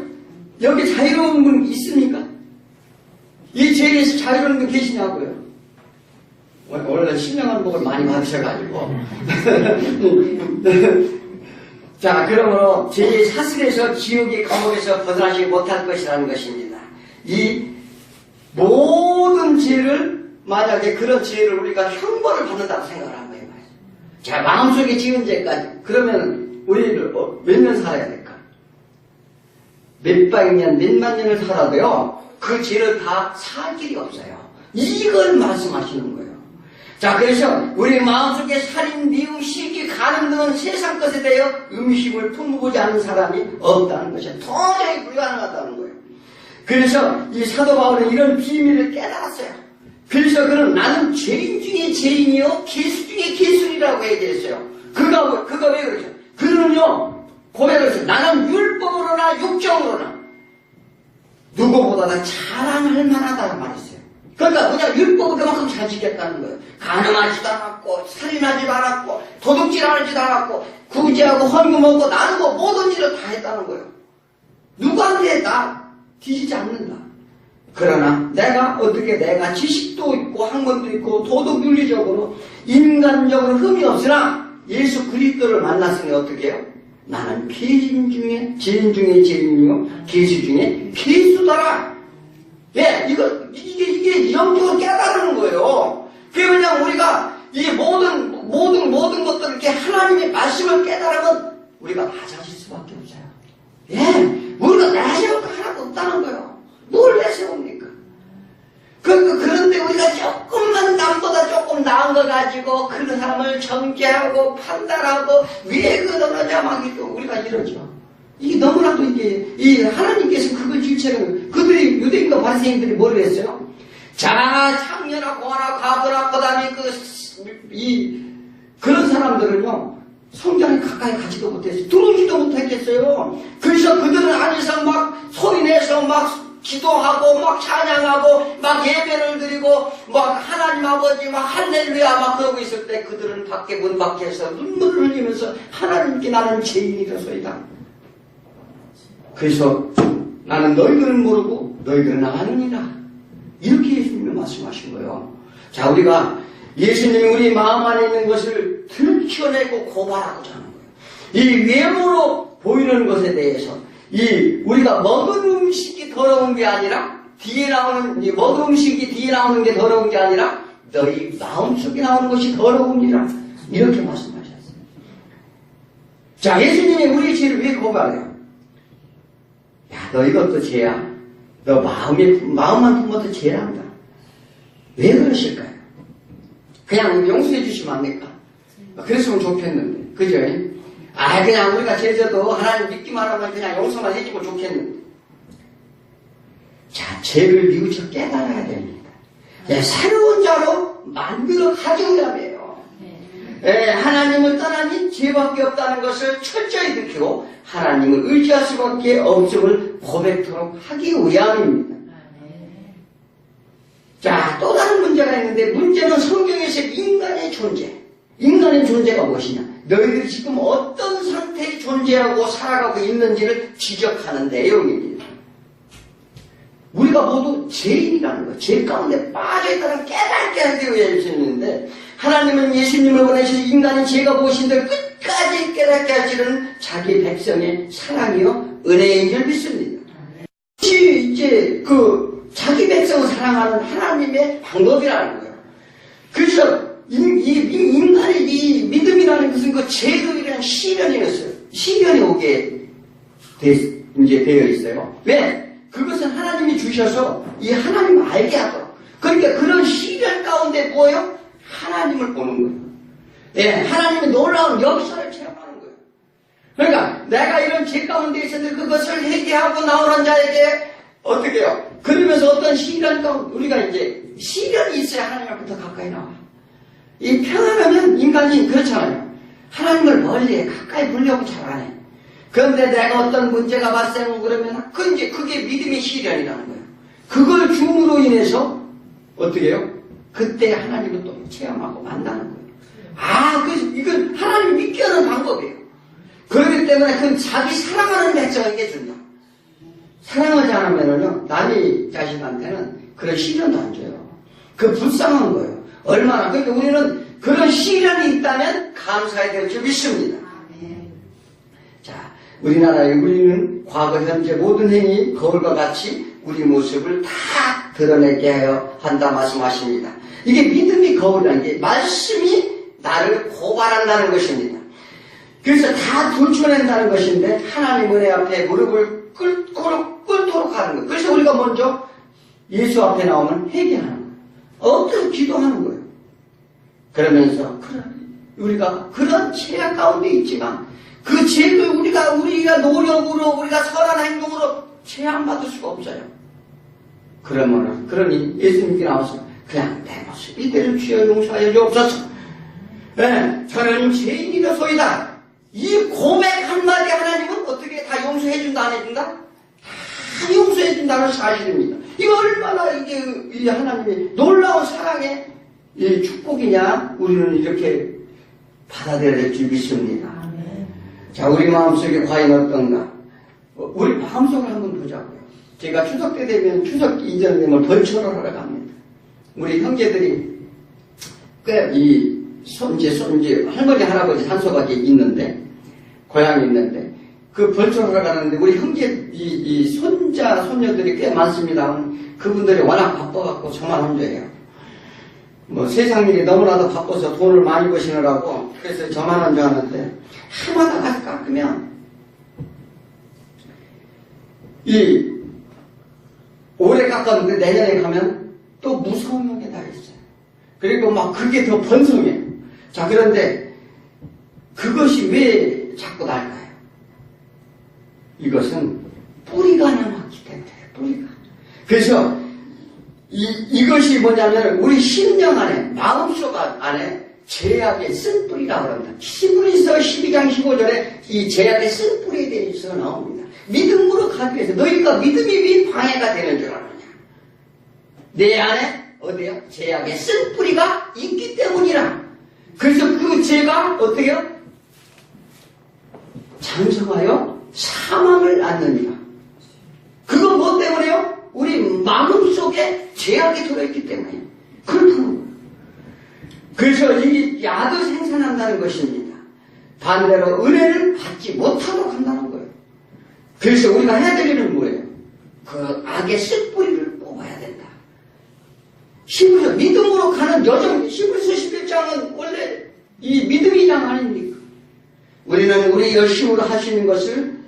여기 자유로운 분 있습니까? 이 죄에서 자유로운 분 계시냐고요? 원래 신령한 복을 많이 받으셔가지고. 자, 그러므로 죄의 사슬에서 지옥의 감옥에서 벗어나지 못할 것이라는 것입니다. 이 모든 죄를, 만약에 그런 죄를 우리가 형벌을 받는다고 생각을 한 거예요. 자, 마음속에 지은 죄까지. 그러면 우리를 몇 년 살아야 될까? 몇백 년, 몇만 년을 살아도요, 그 죄를 다 살 길이 없어요. 이걸 말씀하시는 거예요. 자, 그래서 우리 마음속에 살인, 미움, 시기, 간음 등은 세상 것에 대하여 음식을 품어보지 않는 사람이 없다는 것이 도저히 불가능하다는 거예요. 그래서 이 사도 바울은 이런 비밀을 깨달았어요. 그래서 그는 나는 죄인 중에 죄인이요 개수 중에 개수이라고 얘기했어요. 그가 왜 그러죠? 그는요 고백을 했어요. 나는 율법으로나 육정으로나 누구보다 자랑할 만하다는 말이었어요. 그러니까 그냥 율법을 그만큼 잘 지켰다는 거예요. 간음하지도 않았고 살인하지도 않았고 도둑질하지도 않았고 구제하고 헌금 먹고 나누고 모든 일을 다 했다는 거예요. 누구한테 나 뒤지지 않는다. 그러나 내가 지식도 있고 학문도 있고 도덕 윤리적으로 인간적으로 흠이 없으나 예수 그리스도를 만났으니 어떻게 해요? 나는 죄인 중에 죄인이요 개수 중에 개수더라. 예, 이게 영적으로 깨달는 거예요. 그게 그냥 우리가 이 모든 것들을 이렇게 하나님의 말씀을 깨달으면 우리가 낮아질 수밖에 없어요. 예, 우리가 내세울 거 하나도 없다는 거예요. 뭘 내세웁니까? 그런데 우리가 조금만 남보다 조금 나은 거 가지고 그 사람을 정죄하고 판단하고 왜 그러느냐 막 우리가 이러죠. 이게 너무나도 이 하나님께서 그걸 질책을, 그들이, 유대인과 바리새인들이 뭘 했어요? 자, 창녀나 공하나 가보나 거다니 그런 사람들은요, 성전에 가까이 가지도 못했어요. 들어오지도 못했겠어요. 그래서 그들은 안에서 막 소리내서 막 기도하고 막 찬양하고 막 예배를 드리고 막 하나님 아버지 막 할렐루야 막 그러고 있을 때 그들은 문 밖에서 눈물을 흘리면서 하나님께 나는 죄인이라소이다. 그래서 나는 너희들은 모르고 너희들은 아느니라. 이렇게 예수님이 말씀하신 거예요. 자, 우리가 예수님이 우리 마음 안에 있는 것을 들춰내고 고발하고자 하는 거예요. 이 외모로 보이는 것에 대해서 우리가 먹은 음식이 더러운 게 아니라 먹은 음식이 뒤에 나오는 게 더러운 게 아니라 너희 마음속에 나오는 것이 더러우니라. 이렇게 말씀하셨어요. 자, 예수님이 우리의 죄를 왜 고발해요? 야, 너 이것도 죄야. 너 마음만 품어도 죄란다. 왜 그러실까요? 그냥 용서해 주시면 안 될까? 그랬으면 좋겠는데. 그죠? 그냥 우리가 죄져도 하나님 믿기만 하면 그냥 용서만 해주면 좋겠는데. 자, 죄를 뉘우쳐 깨달아야 됩니다. 새로운 자로 만들어 가져야 돼요. 하나님을 떠나니 죄밖에 없다는 것을 철저히 느끼고 하나님을 의지할 수밖에 없음을 고백토록 하기 위함입니다. 자, 또 다른 문제가 있는데, 문제는 성경에서 인간의 존재가 무엇이냐? 너희들이 지금 어떤 상태에 존재하고 살아가고 있는지를 지적하는 내용입니다. 우리 우리가 모두 죄인이라는 거예요. 죄 가운데 빠져있다는 깨닫게 하기 위해 주셨는데, 하나님은 예수님을 보내셔서 인간의 죄가 무엇인지 끝까지 깨닫게 하시는 자기 백성의 사랑이요 은혜인 줄 믿습니다. 이제 자기 백성을 사랑하는 하나님의 방법이라는 거예요. 그래서 인간의 이 믿음이라는 것은 그 죄로 인한 시련이 오게 이제 되어 있어요. 왜? 그것은 하나님이 주셔서 이 하나님을 알게 하도록. 그러니까 그런 시련 가운데 뭐예요? 하나님을 보는 거예요. 네, 하나님의 놀라운 역사를 체험하는 거예요. 그러니까 내가 이런 죄 가운데 있었는데 그것을 회개하고 나오는 자에게 어떻게 해요? 그러면서 어떤 시련 가운데 우리가 이제 시련이 있어야 하나님 앞부터 가까이 나와. 이 평안하면 인간이 그렇잖아요. 하나님을 멀리해 가까이 보려고 잘 안 해. 그런데 내가 어떤 문제가 발생하고 그러면 그게 믿음의 시련이라는 거예요. 그걸 줌으로 인해서 어떻게 해요? 그때 하나님을 또 체험하고 만나는 거예요. 그래서 이건 하나님 믿게 하는 방법이에요. 그렇기 때문에 그건 자기 사랑하는 백성에게 준다. 사랑하지 않으면요, 남의 자신한테는 그런 시련도 안 줘요. 그 불쌍한 거예요. 얼마나. 그러니까 우리는 그런 시련이 있다면 감사해야 될 줄 믿습니다. 자, 우리는 과거, 현재 모든 행위, 거울과 같이 우리 모습을 다 드러내게 하여 한다 말씀하십니다. 이게 믿음이 거울이라는 게 말씀이 나를 고발한다는 것입니다. 그래서 다 들춰낸다는 것인데 하나님 은혜 앞에 무릎을 꿇도록 하는 거예요. 그래서 우리가 먼저 예수 앞에 나오면 회개하는 거예요. 엎드려 기도하는 거예요. 그러면서 우리가 그런 죄악 가운데 있지만 그 죄를 우리가 노력으로 우리가 선한 행동으로 죄안 받을 수가 없어요. 그러니 예수님께 나와서 그냥 내 모습 이대로 주여 용서하여 주옵소서. 네, 저는 죄인이라소이다. 이 고백 한마디 하나님은 어떻게 다 용서해준다 안 해준다? 다 용서해준다는 사실입니다. 이거 얼마나 이게 하나님의 놀라운 사랑의 축복이냐 우리는 이렇게 받아들여야 될 줄 믿습니다. 자, 우리 마음속에 과연 어떤가? 우리 마음속을 한번 보자고요. 제가 추석 때 되면 추석 이전 되면 벌초를 하러 갑니다. 우리 형제들이 꽤 손지, 할머니, 할아버지 산소가 있는데, 고향이 있는데, 그 벌초를 하러 가는데, 우리 형제, 손자, 손녀들이 꽤 많습니다. 그분들이 워낙 바빠갖고 저만 혼자예요. 세상 일이 너무나도 바빠서 돈을 많이 버시느라고, 그래서 저만 혼자 하는데, 해마다 가서 깎으면, 올해 깎았는데 내년에 가면 또 무서운 게 다 있어요. 그리고 막 그게 더 번성해요. 자, 그런데 그것이 왜 자꾸 날까요? 이것은 뿌리가 남았기 때문에, 뿌리가. 그래서 이것이 뭐냐면 우리 심령 안에, 마음속 안에 죄악의 쓴뿌리라고 합니다. 히브리서 12장 15절에 이 죄악의 쓴뿌리에 대해서 나옵니다. 믿음으로 가기 위해서 너희가 믿음이 왜 방해가 되는 줄 아느냐? 내 안에 어디요? 죄악의 쓴뿌리가 있기 때문이라. 그래서 그 죄가 어떻게 해요? 장성하여 사망을 낳느니라. 그건 뭐 때문에요? 우리 마음속에 죄악이 들어있기 때문에 그렇다는 거예요. 그래서 이 악을 생산한다는 것입니다. 반대로 은혜를 받지 못하도록 한다는 거예요. 그래서 우리가 해야 될 일은 뭐예요? 그 악의 쓴뿌리를 뽑아야 된다. 히브리서 믿음으로 가는 여정, 히브리서 11장은 원래 이 믿음의 장 아닙니까? 우리는 우리 열심으로 할 수 있는 것을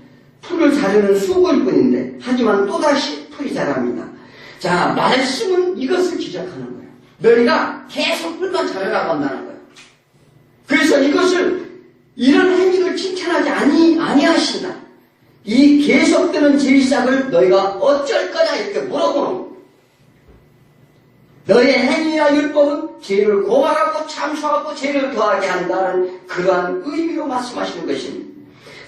풀을 자르는 수고일 뿐인데, 하지만 또다시 풀이 자랍니다. 자, 말씀은 이것을 지적하는 거예요. 너희가 계속 풀만 자르라고 한다는 거예요. 그래서 이런 행위를 칭찬하지 아니하신다. 이 계속되는 죄의삭을 너희가 어쩔 거냐 이렇게 물어보는 거예요. 너희의 행위와 율법은 죄를 고발하고 참수하고 죄를 더하게 한다는 그러한 의미로 말씀하시는 것입니다.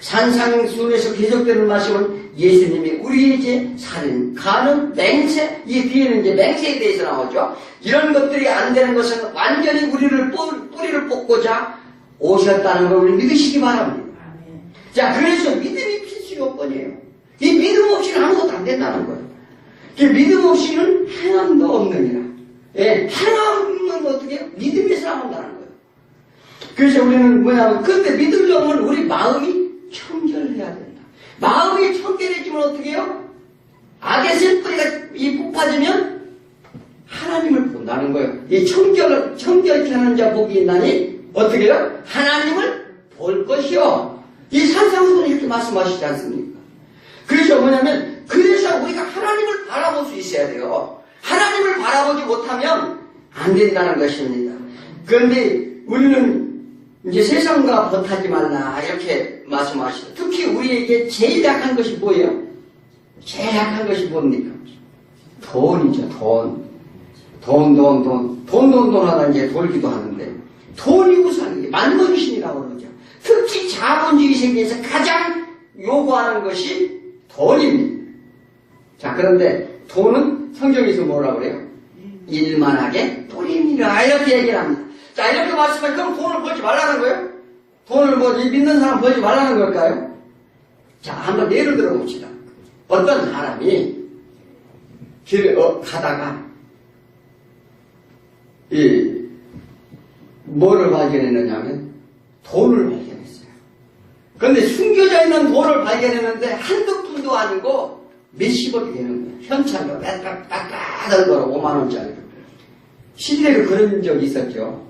산상순에서 계속되는 말씀은 예수님이 우리의 죄, 살인, 간음, 맹세, 이 뒤에는 이제 맹세에 대해서 나오죠. 이런 것들이 안 되는 것은 완전히 우리를 뿌리를 뽑고자 오셨다는 걸 우리 믿으시기 바랍니다. 자, 그래서 믿음이 필수 요건이에요. 이 믿음 없이는 아무것도 안 된다는 거예요. 그 믿음 없이는 행함도 없느니라. 예, 행함은 어떻게 해요? 믿음에서 나온다는 거예요. 그래서 우리는 뭐냐면, 근데 믿으려면 우리 마음이 청결해야 된다. 마음이 청결해지면 어떻게 해요? 악의 씨뿌리가 이 뽑아지면 하나님을 본다는 거예요. 이 청결케 하는 자 복이 있나니 어떻게 해요? 하나님을 볼 것이요. 이 산상수는 이렇게 말씀하시지 않습니까? 그래서 뭐냐면, 그래서 우리가 하나님을 바라볼 수 있어야 돼요. 하나님을 바라보지 못하면 안 된다는 것입니다. 그런데 우리는 이제 세상과 벗하지 말라 이렇게 말씀하시죠. 특히 우리에게 제일 약한 것이 뭐예요? 제일 약한 것이 뭡니까? 돈이죠. 돈 하다 이제 돌기도 하는데, 돈이 우선 게 만문신이라고 그러죠. 특히 자본주의 세계에서 가장 요구하는 것이 돈입니다. 자, 그런데 돈은 성경에서 뭐라고 그래요? 일만하게 뿌립니다. 이렇게 얘기를 합니다. 자, 이렇게 말씀하면 그럼 돈을 벌지 말라는 거예요? 돈을 믿는 사람 벌지 말라는 걸까요? 자, 한번 예를 들어 봅시다. 어떤 사람이 길에 가다가 뭐를 발견했느냐면 돈을 발견했어요. 그런데 숨겨져 있는 돈을 발견했는데 한두 푼도 아니고 몇십억이 되는 거예요. 현찰로 깎아던 거로 5만 원짜리. 시대에 그런 적이 있었죠.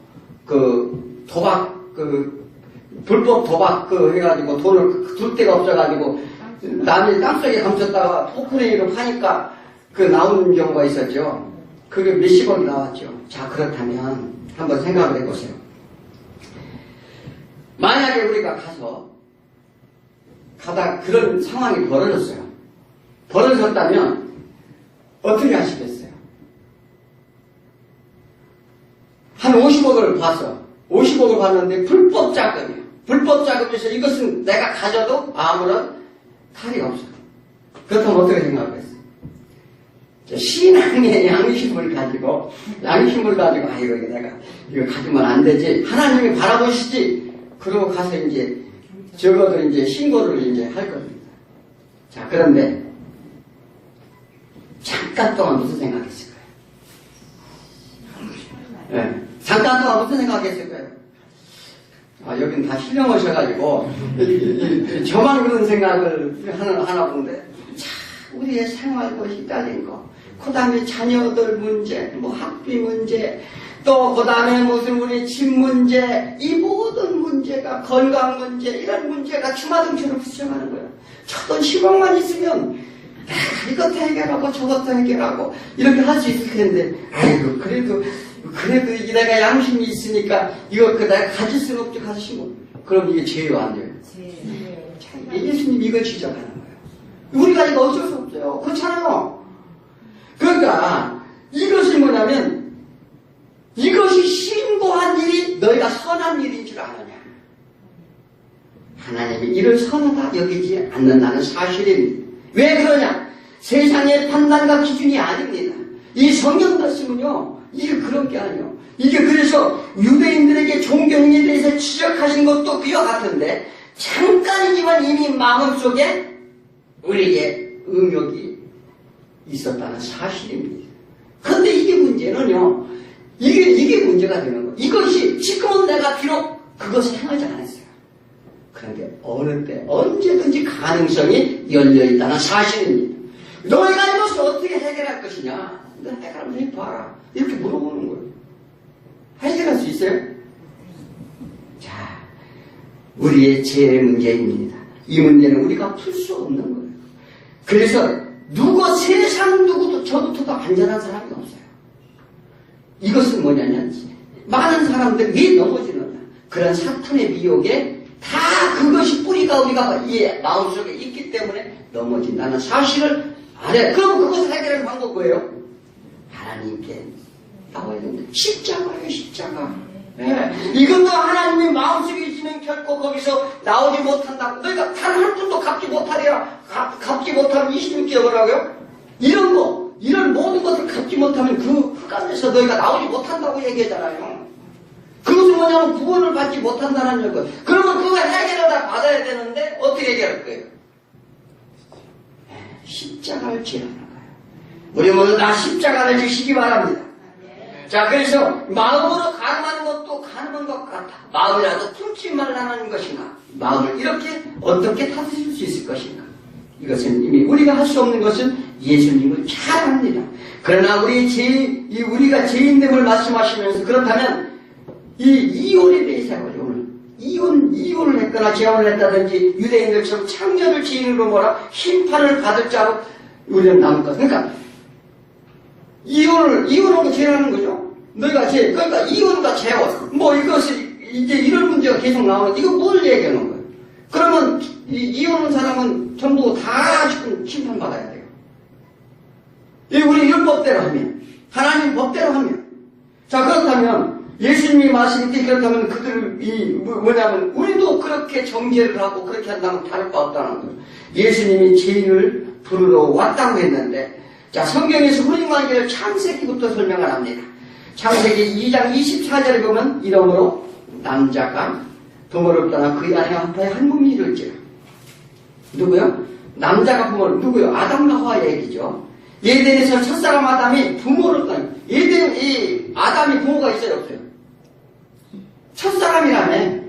불법 도박 해가지고 돈을 둘 데가 없어가지고 남이 땅속에 감췄다가 포크레인으로 파니까 나오는 경우가 있었죠. 그게 몇십억이 나왔죠. 자, 그렇다면 한번 생각을 해보세요. 만약에 우리가 가다 그런 상황이 벌어졌어요. 벌어졌다면 어떻게 하시겠어요? 한 50억을 봐서 50억을 봤는데 불법 자금이에요. 불법 자금에서 이것은 내가 가져도 아무런 탈이 없어요. 그렇다면 어떻게 생각하겠어요? 신앙의 양심을 가지고 아이고 내가 이거 가지면 안 되지. 하나님이 바라보시지. 그러고 가서 이제 적어도 이제 신고를 이제 할 겁니다. 자, 그런데 잠깐 동안 무슨 생각했을까요? 네. 잠깐 동안 무슨 생각했을까요? 여긴 다 신령하셔가지고 저만 그런 생각을 하나 본데, 자, 우리의 생활도 시달린 거, 그 다음에 자녀들 문제, 학비 문제, 또 그 다음에 무슨 우리 집 문제, 이 모든 문제가, 건강 문제, 이런 문제가 주마등처럼 부딪혀가는 거예요. 저돈 10억만 있으면 내가 이것도 해결하고 저것도 해결하고 이렇게 할 수 있을 텐데, 아이고 그래도 내가 양심이 있으니까 이거 내가 가질 수는 없지. 가서 심어. 그럼 이게 죄요 안 돼요? 예수님 이걸 지적하는 거예요. 우리가 이거 어쩔 수 없어요. 그렇잖아요. 그러니까 이것이 뭐냐면, 이것이 신고한 일이 너희가 선한 일인 줄 아느냐. 하나님이 이를 선하다 여기지 않는다는 사실입니다. 왜 그러냐? 세상의 판단과 기준이 아닙니다. 이 성경 말씀은요, 이게 그런 게 아니에요. 이게 그래서 유대인들에게 존경에 대해서 지적하신 것도 그와 같은데, 잠깐이지만 이미 마음속에 우리에게 응욕이 있었다는 사실입니다. 그런데 이게 문제는요, 이게 문제가 되는 거예요. 이것이 지금은 내가 비록 그것을 행하지 않았어요. 그런데 어느 때 언제든지 가능성이 열려있다는 사실입니다. 너희가 이것을 어떻게 해결할 것이냐? 너 해결하면 해봐라. 이렇게 물어보는 거예요. 해결할 수 있어요? 자, 우리의 죄의 문제입니다. 이 문제는 우리가 풀 수 없는 거예요. 그래서 세상 누구도 저부터도 안전한 사람이 없어요. 이것은 뭐냐면, 많은 사람들 왜 넘어지느냐. 그런 사탄의 미혹에 다 그것이 뿌리가 우리가 이 마음속에 있기 때문에 넘어진다는 사실을 알아요. 그럼 그것을 해결하는 방법 뭐예요? 하나님께 나와야 된다. 십자가예요, 십자가. 네. 이것도 하나님의 마음속에 있으면 결코 거기서 나오지 못한다고. 너희가 단 한 푼도 갚지 못하리라. 갚지 못하면 26개월을 하고요. 이런 모든 것을 갚지 못하면 그 흑암에서 너희가 나오지 못한다고 얘기하잖아요. 그것은 뭐냐면 구원을 받지 못한다는 거. 그러면 그거 해결을 다 받아야 되는데 어떻게 해결할 거예요? 십자가를 지라는 거예요. 우리 모두 다 십자가를 지시기 바랍니다. 자, 그래서 마음으로 가늠하는 것도 가늠한 것 같아. 마음이라도 품지 말라는 것이나 마음을 이렇게 어떻게 다스릴 수 있을 것인가. 이것은 이미 우리가 할 수 없는 것은 예수님을 잘 압니다. 그러나 우리가 죄인됨을 말씀하시면서 그렇다면 이 이혼에 대해서 해보죠. 오늘 이혼을 했거나 재혼을 했다든지 유대인들처럼 창녀를 지인으로 몰아 심판을 받을 자로 우리는 남을 것. 그러니까 이혼하고 죄라는 거죠. 그러니까 이혼과 재혼, 이것을, 이제 이런 문제가 계속 나오는데, 이거 뭘 얘기하는 거예요? 그러면, 이혼한 사람은 전부 다 심판받아야 돼요. 우리 율법대로 하면, 하나님 법대로 하면. 자, 그렇다면, 예수님이 말씀이 그렇다면 뭐냐면, 우리도 그렇게 정죄를 하고 그렇게 한다면 다를 바 없다는 거예요. 예수님이 죄인을 부르러 왔다고 했는데, 자, 성경에서 혼인관계를 창세기부터 설명을 합니다. 창세기 2장 24절에 보면 이러므로 남자가 부모를 떠나 그의 아내와 합하여 한 몸이 이룰지라. 누구요? 남자가 부모를, 누구요? 아담과 하와 얘기죠. 예덴에서 첫사람 아담이 부모를 떠나, 아담이 부모가 있어요, 없어요? 첫사람이라며.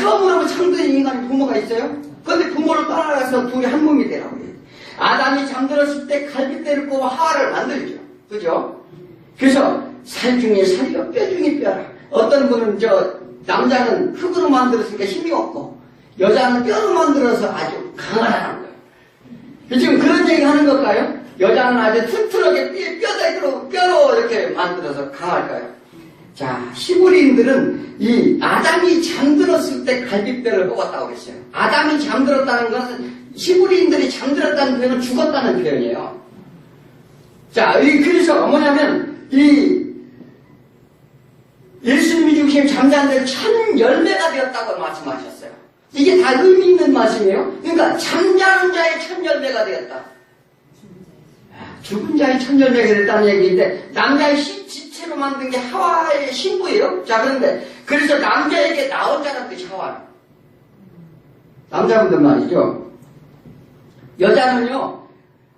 처음으로 창조된 인간이 부모가 있어요? 그런데 부모를 떠나가서 둘이 한 몸이 되라고 해요. 아담이 잠들었을 때 갈빗대를 뽑아 하와를 만들죠. 그죠? 그래서 살 중에 살이요, 뼈 중에 뼈라. 어떤 분은 남자는 흙으로 만들었으니까 힘이 없고, 여자는 뼈로 만들어서 아주 강하다는 거예요. 지금 그런 얘기 하는 걸까요? 여자는 아주 튼튼하게 뼈로 이렇게 만들어서 강할까요? 자, 히브리인들은 이 아담이 잠들었을 때 갈빗뼈를 뽑았다고 그랬어요. 아담이 잠들었다는 것은 히브리인들이 잠들었다는 표현은 죽었다는 표현이에요. 자, 그래서 뭐냐면, 예수님이 죽으시면 잠자는 데 천 열매가 되었다고 말씀하셨어요. 이게 다 의미 있는 말씀이에요. 그러니까 잠자는 자의 천 열매가 되었다. 죽은 자의 천 열매가 됐다는 얘기인데, 남자의 지체로 만든 게 하와의 신부예요. 자, 그래서 남자에게 나온 자란 뜻이 하와. 남자분들 말이죠. 여자는요,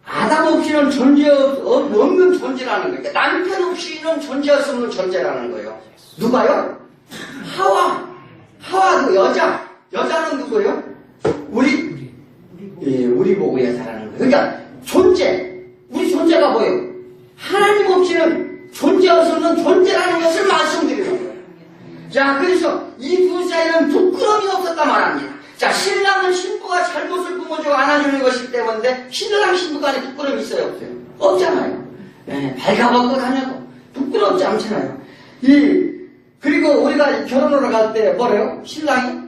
아담 없이는 없는 존재라는 거예요. 남편 없이는 존재할 수 없는 존재라는 거예요. 누가요? 하와 그 여자. 여자는 누구예요? 우리 보고 여자라는 거예요. 그러니까 우리 존재가 뭐예요? 하나님 없이는 존재할 수 없는 존재라는 것을 말씀드리는 거예요. 자, 그래서 이 두 사이는 부끄러움이 없었다 말합니다. 자, 신랑은 신부가 잘못을 부모주고 안아주는 것이기 때문에 신랑 신부 간에 부끄러움이 있어요, 없어요? 없잖아요. 발가벗고 다녀도 부끄럽지 않잖아요. 그리고 우리가 결혼하러 갈 때 뭐래요? 신랑이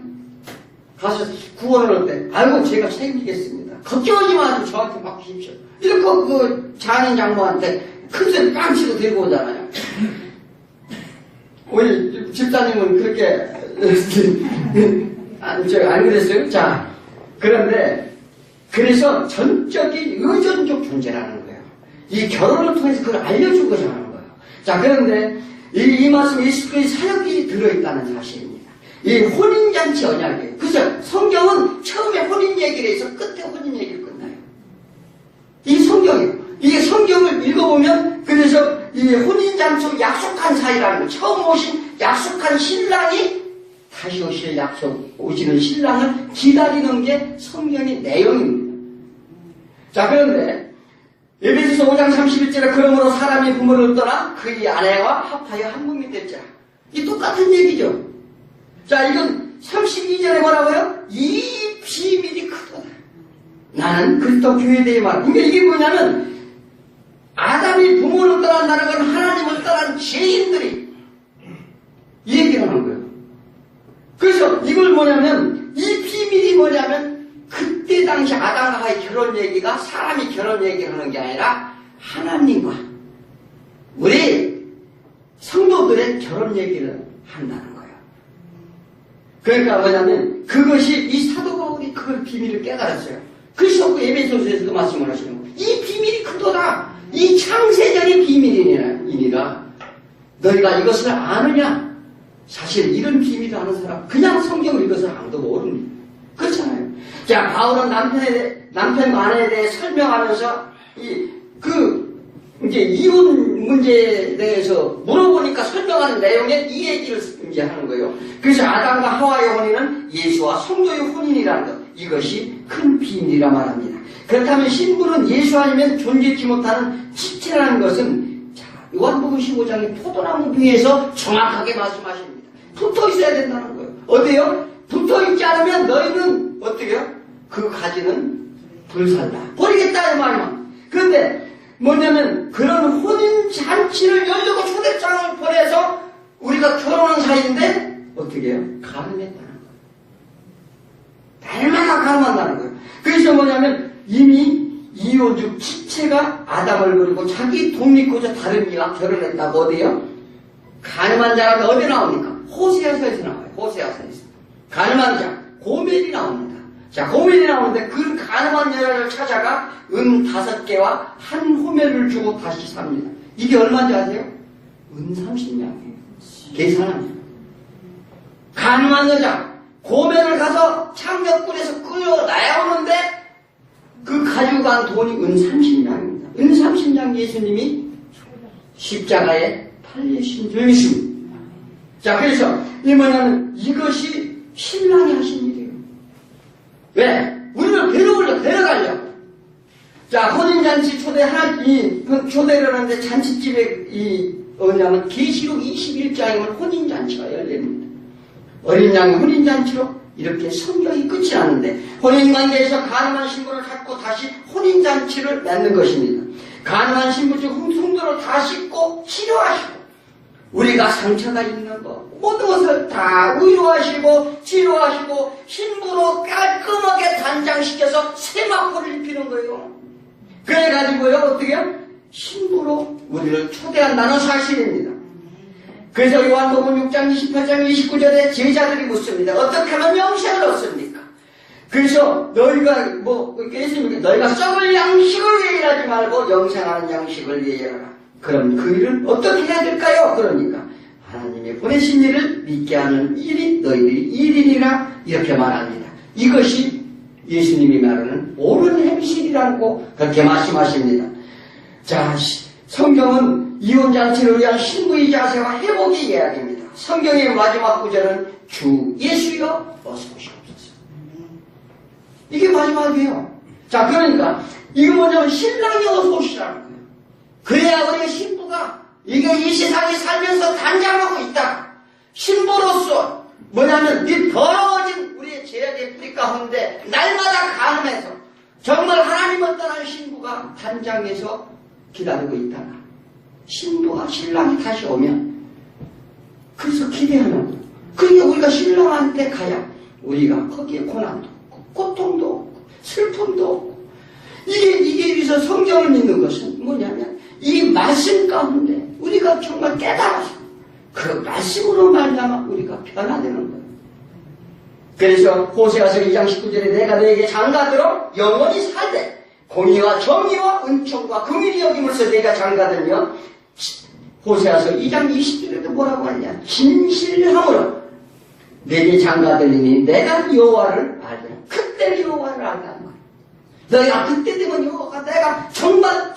가서 구원을 할 때, 아이고 제가 책임지겠습니다. 걱정하지 마시고 저한테 맡기십시오. 이렇게 그 장인 장모한테 큰소리 깡치고 데리고 오잖아요. 우리 집사님은 그렇게 안 그랬어요? 자, 그래서 전적인 의존적 존재라는 거예요. 이 결혼을 통해서 그걸 알려주고자 하는 거예요. 자, 그런데 이 말씀 예수 그리스도의 사역이 들어있다는 사실입니다. 이 혼인잔치 언약이에요. 그래서 성경은 처음에 혼인 얘기를 해서 끝에 혼인 얘기를 끝나요. 이 성경이에요. 이게 성경을 읽어보면 그래서 이 혼인잔치 약속한 사이라는 거예요. 처음 오신 약속한 신랑이 다시 오시는 신랑을 기다리는 게 성경의 내용입니다. 자, 그런데 에베소서 5장 31절에 그러므로 사람이 부모를 떠나 그의 아내와 합하여 한 몸이 될지라. 이 똑같은 얘기죠. 자, 이건 32절에 뭐라고요? 이 비밀이 크도다. 나는 그리스도 교회에 대해 말. 그러니까 이게 뭐냐면 아담이 부모를 떠난다는 건 하나님을 떠난 죄인들이 이 얘기를 하는 거예요. 그래서 이걸 뭐냐면 이 비밀이 뭐냐면 그때 당시 아담과 하와의 결혼 얘기가 사람이 결혼 얘기를 하는 게 아니라 하나님과 우리 성도들의 결혼 얘기를 한다는 거예요. 그러니까 뭐냐면 그것이 이 사도 바울이 그걸 비밀을 깨달았어요. 그래서 그 에베소서에서 그 말씀을 하시는 거예요. 이 비밀이 크도다. 이 창세전의 비밀이니라. 너희가 이것을 아느냐? 사실 이런 비밀을 아는 사람 그냥 성경을 읽어서 아무도 모릅니다. 그렇잖아요. 자, 바울은 남편과 아내에 대해 설명하면서 이 이제 이혼 문제에 대해서 물어보니까 설명하는 내용에 이 얘기를 이제 하는 거예요. 그래서 아담과 하와의 혼인은 예수와 성도의 혼인이라는 것. 이것이 큰 비밀이라 말합니다. 그렇다면 신부는 예수 아니면 존재치 못하는 지체라는 것은 자, 요한복음 15장의 포도나무 위에서 정확하게 말씀하십니다. 붙어 있어야 된다는 거예요. 어디요? 붙어 있지 않으면 너희는 어떻게요? 그 가지는 불살라. 버리겠다 이 말이야. 그런데 뭐냐면 그런 혼인 잔치를 열려고 초대장을 보내서 우리가 결혼한 사이인데 어떻게 해요? 가늠했다는 거예요. 날마다 가늠한다는 거예요. 그래서 뭐냐면 이미 이혼주 지체가 아담을 버리고 자기 독립고자 다른 이와 결혼했다고 어디요? 가늠한 자가 어디 나옵니까? 호세아서에서 나와요. 호세아서에서. 가늠한 자, 고멜이 나옵니다. 자, 고멜이 나오는데 그 가늠한 여자를 찾아가 은 5개와 한 호멜을 주고 다시 삽니다. 이게 얼마인지 아세요? 은 30냥이에요. 계산합니다. 가늠한 여자, 고멜을 가서 창력굴에서 끌어 나오는데 그 가지고 간 돈이 은 30냥입니다. 은 30냥 예수님이 십자가에 달리신 줄이십니다. 자, 그래서 이 뭐냐면 이것이 신랑이 하신 일이에요. 왜? 우리를 데려가려고. 자, 혼인잔치 초대를 하는데 잔치집에 뭐냐면 계시록 21장이면 혼인잔치가 열립니다. 어린 양의 혼인잔치로 이렇게 성경이 끝이 나는데 혼인관계에서 가늠한 신부를 찾고 다시 혼인잔치를 맺는 것입니다. 가늠한 신부 즉 성도를 다 씻고 치료하시고 우리가 상처가 있는 것 모든 것을 다 의료하시고 치료하시고 신부로 깔끔하게 단장시켜서 세마포를 입히는 거예요. 그래가지고요 어떻게요? 신부로 우리를 초대한다는 사실입니다. 그래서 요한복음 6장 28장 29절에 제자들이 묻습니다. 어떻게 하면 영생을 얻습니까? 그래서 너희가 너희가 썩을 양식을 위해 일하지 말고 영생하는 양식을 위해 일하라. 그럼 그 일은 어떻게 해야 될까요? 그러니까 하나님이 보내신 일을 믿게 하는 일이 너희들이 일이니라 이렇게 말합니다. 이것이 예수님이 말하는 옳은 행실이라고 그렇게 말씀하십니다. 자, 성경은 이혼잔치를 위한 신부의 자세와 회복의 이야기입니다. 성경의 마지막 구절은 주 예수여 어서 오시옵소서. 이게 마지막이에요. 자, 그러니까 이거 뭐냐면 신랑이 어서 오시라는 거예요. 그래야 우리 신부가 이게 이 세상에 살면서 단장하고 있다. 신부로서 뭐냐면 이 더러워진 우리의 죄악의 뿌리 가운데 날마다 가늠해서 정말 하나님을 떠난 신부가 단장해서 기다리고 있다가 신부와 신랑이 다시 오면 그래서 기대하는 거예요. 그러니까 우리가 신랑한테 가야 우리가 거기에 고난도 없고 고통도 없고 슬픔도 없고 이게 여기서 성경을 믿는 것은 뭐냐면 이 말씀 가운데 우리가 정말 깨달아서 그 말씀으로 말미암아 우리가 변화되는 거예요. 그래서 호세아서 2장 19절에 내가 너에게 장가들어 영원히 살되 공의와 정의와 은총과 긍휼히 여김으로써 내가 장가들며 호세아서 2장 20절에도 뭐라고 하냐 진실함으로 내게 장가들리니 내가 여호와를 알리라. 그때 여호와를 알다는 거예요. 너희가 그때 되면 여호와가 내가 정말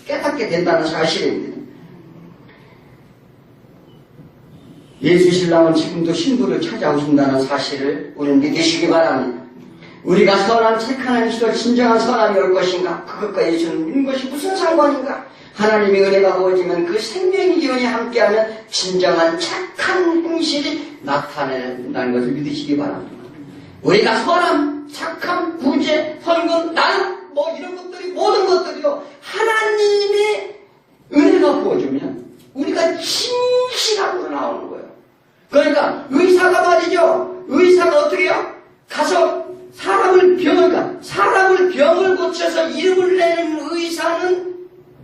깨닫게 된다는 사실입니다. 예수 신랑은 지금도 신부를 찾아오신다는 사실을 우리는 믿으시기 바랍니다. 우리가 선한 착한 한시로 진정한 선함이 올 것인가? 그것과 예수는 믿는 것이 무슨 상관인가? 하나님의 은혜가 부어지면 그 생명의 기운이 함께하면 진정한 착한 행실이 나타낸다는 것을 믿으시기 바랍니다. 우리가 선함, 착함, 구제, 헌금, 나눔 이런 것들이 모든 것들이요 하나님의 은혜가 부어주면 우리가 진실함으로 나오는 거예요. 그러니까 의사가 말이죠. 의사가 어떻게 해요? 가서 사람을 병을 고쳐서 이름을 내는 의사는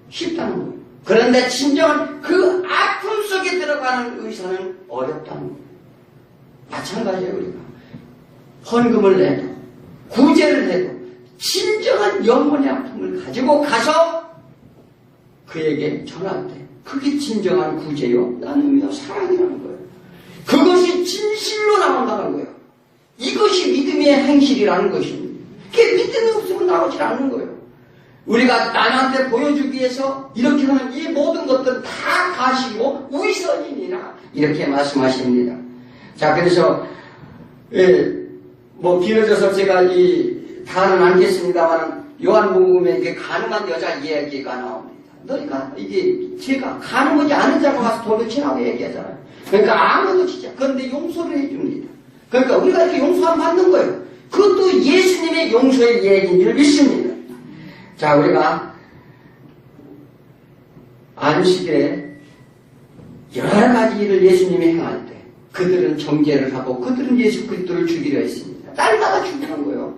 쉽다는 거예요. 그런데 진정한 그 아픔 속에 들어가는 의사는 어렵다는 거예요. 마찬가지예요. 우리가 헌금을 내도 구제를 해도 진정한 영혼의 아픔을 가지고 가서 그에게 전할 때 그게 진정한 구제요 나눔이요 사랑이라는 거예요. 그것이 진실로 나온다는 거예요. 이것이 믿음의 행실이라는 것입니다. 그게 믿음이 없으면 나오질 않는 거예요. 우리가 남한테 보여주기 위해서 이렇게 하는 이 모든 것들은 다 가시고 위선이니라 이렇게 말씀하십니다. 자, 그래서 뭐 길어져서 제가 다는 않겠습니다만 요한복음에 이게 가늠한 여자 이야기가 나옵니다. 너희가 제가 가늠하지 않은 자가 가서 돌을 치라고 얘기하잖아요. 그러니까 아무도 치자. 그런데 용서를 해줍니다. 그러니까 우리가 이렇게 용서함 받는 거예요. 그것도 예수님의 용서의 얘기인 줄 믿습니다. 자, 우리가 안식일에 여러 가지 일을 예수님이 행할 때 그들은 정죄를 하고 그들은 예수 그리스도를 죽이려 했습니다. 날마다 죽이는 거예요.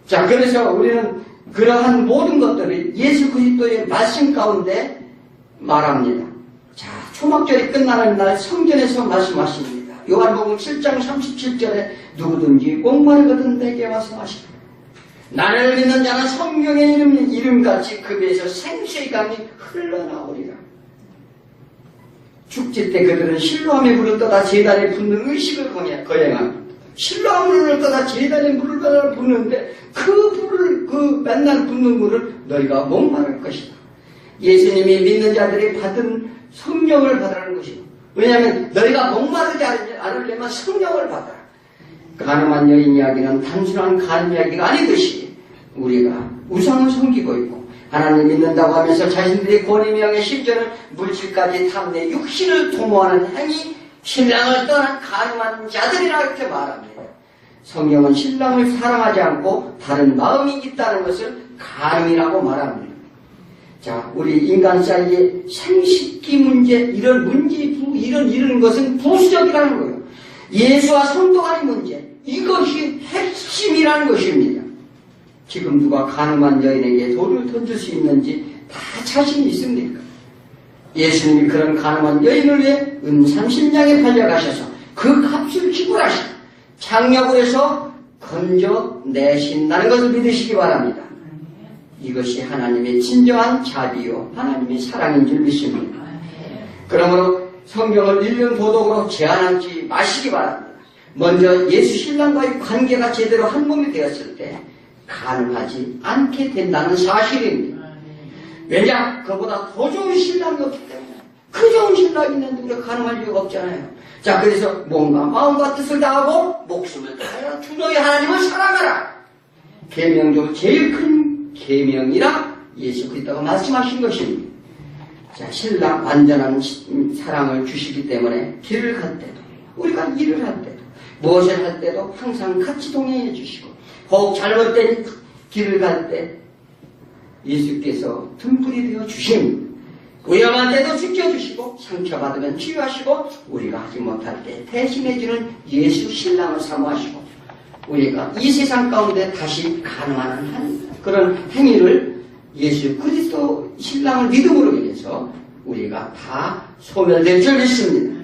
자, 그래서 우리는 그러한 모든 것들을 예수 그리스도의 말씀 가운데 말합니다. 자, 초막절이 끝나는 날 성전에서 말씀하십니다. 요한복음 7장 37절에 누구든지 목마르거든 내게 와서 마시라. 나를 믿는 자는 성경의 이름같이 그 배에서 생수의 강이 흘러나오리라. 축제 때 그들은 실로암의 물을 떠다 제단에 붓는 의식을 거행합니다. 실로암의 물을 떠다 제단에 물을 떠다 붓는데 그 맨날 붓는 물을 너희가 목마를 것이다. 예수님이 믿는 자들이 받은 성령을 받으라는 것이고, 왜냐하면 너희가 목마르지 않으려면 성령을 받아라. 가늠한 여인 이야기는 단순한 가늠 이야기가 아니듯이 우리가 우상을 섬기고 있고 하나님 믿는다고 하면서 자신들의 권위명예 심지어는 물질까지 탐내 육신을 도모하는 행위, 신랑을 떠난 가늠한 자들이라 이렇게 말합니다. 성경은 신랑을 사랑하지 않고 다른 마음이 있다는 것을 가늠이라고 말합니다. 자, 우리 인간 사이의 생식기 문제, 이런 것은 부수적이라는 거예요. 예수와 성도 간의 문제, 이것이 핵심이라는 것입니다. 지금 누가 가늠한 여인에게 돌을 던질 수 있는지 다 자신이 있습니까? 예수님이 그런 가늠한 여인을 위해 은 30냥에 팔려가셔서 그 값을 지불하시고 장력을 해서 건져내신다는 것을 믿으시기 바랍니다. 이것이 하나님의 진정한 자비요 하나님의 사랑인 줄 믿습니다. 그러므로 성경을 읽는 도덕으로 제한하지 마시기 바랍니다. 먼저 예수 신랑과의 관계가 제대로 한 몸이 되었을 때 가능하지 않게 된다는 사실입니다. 왜냐? 그보다 더 좋은 신랑이 없기 때문에. 그 좋은 신랑이 있는데 우리가 가능할 이유가 없잖아요. 자, 그래서 뭔가 마음과 뜻을 다하고 목숨을 다하여 주 너희 하나님을 사랑하라. 계명 중 제일 큰 계명이라 예수 그리스도가 말씀하신 것입니다. 자, 신랑 완전한 사랑을 주시기 때문에 길을 갈 때도 우리가 일을 할 때도 무엇을 할 때도 항상 같이 동행해 주시고 혹 잘못된 길을 갈 때 예수께서 등불이 되어 주십니다. 위험한 때도 지켜주시고 상처받으면 치유하시고 우리가 하지 못할 때 대신해주는 예수 신랑을 사모하시고 우리가 이 세상 가운데 다시 가능한 그런 행위를 예수 그리스도 신랑을 믿음으로 인해서 우리가 다 소멸될 줄 믿습니다.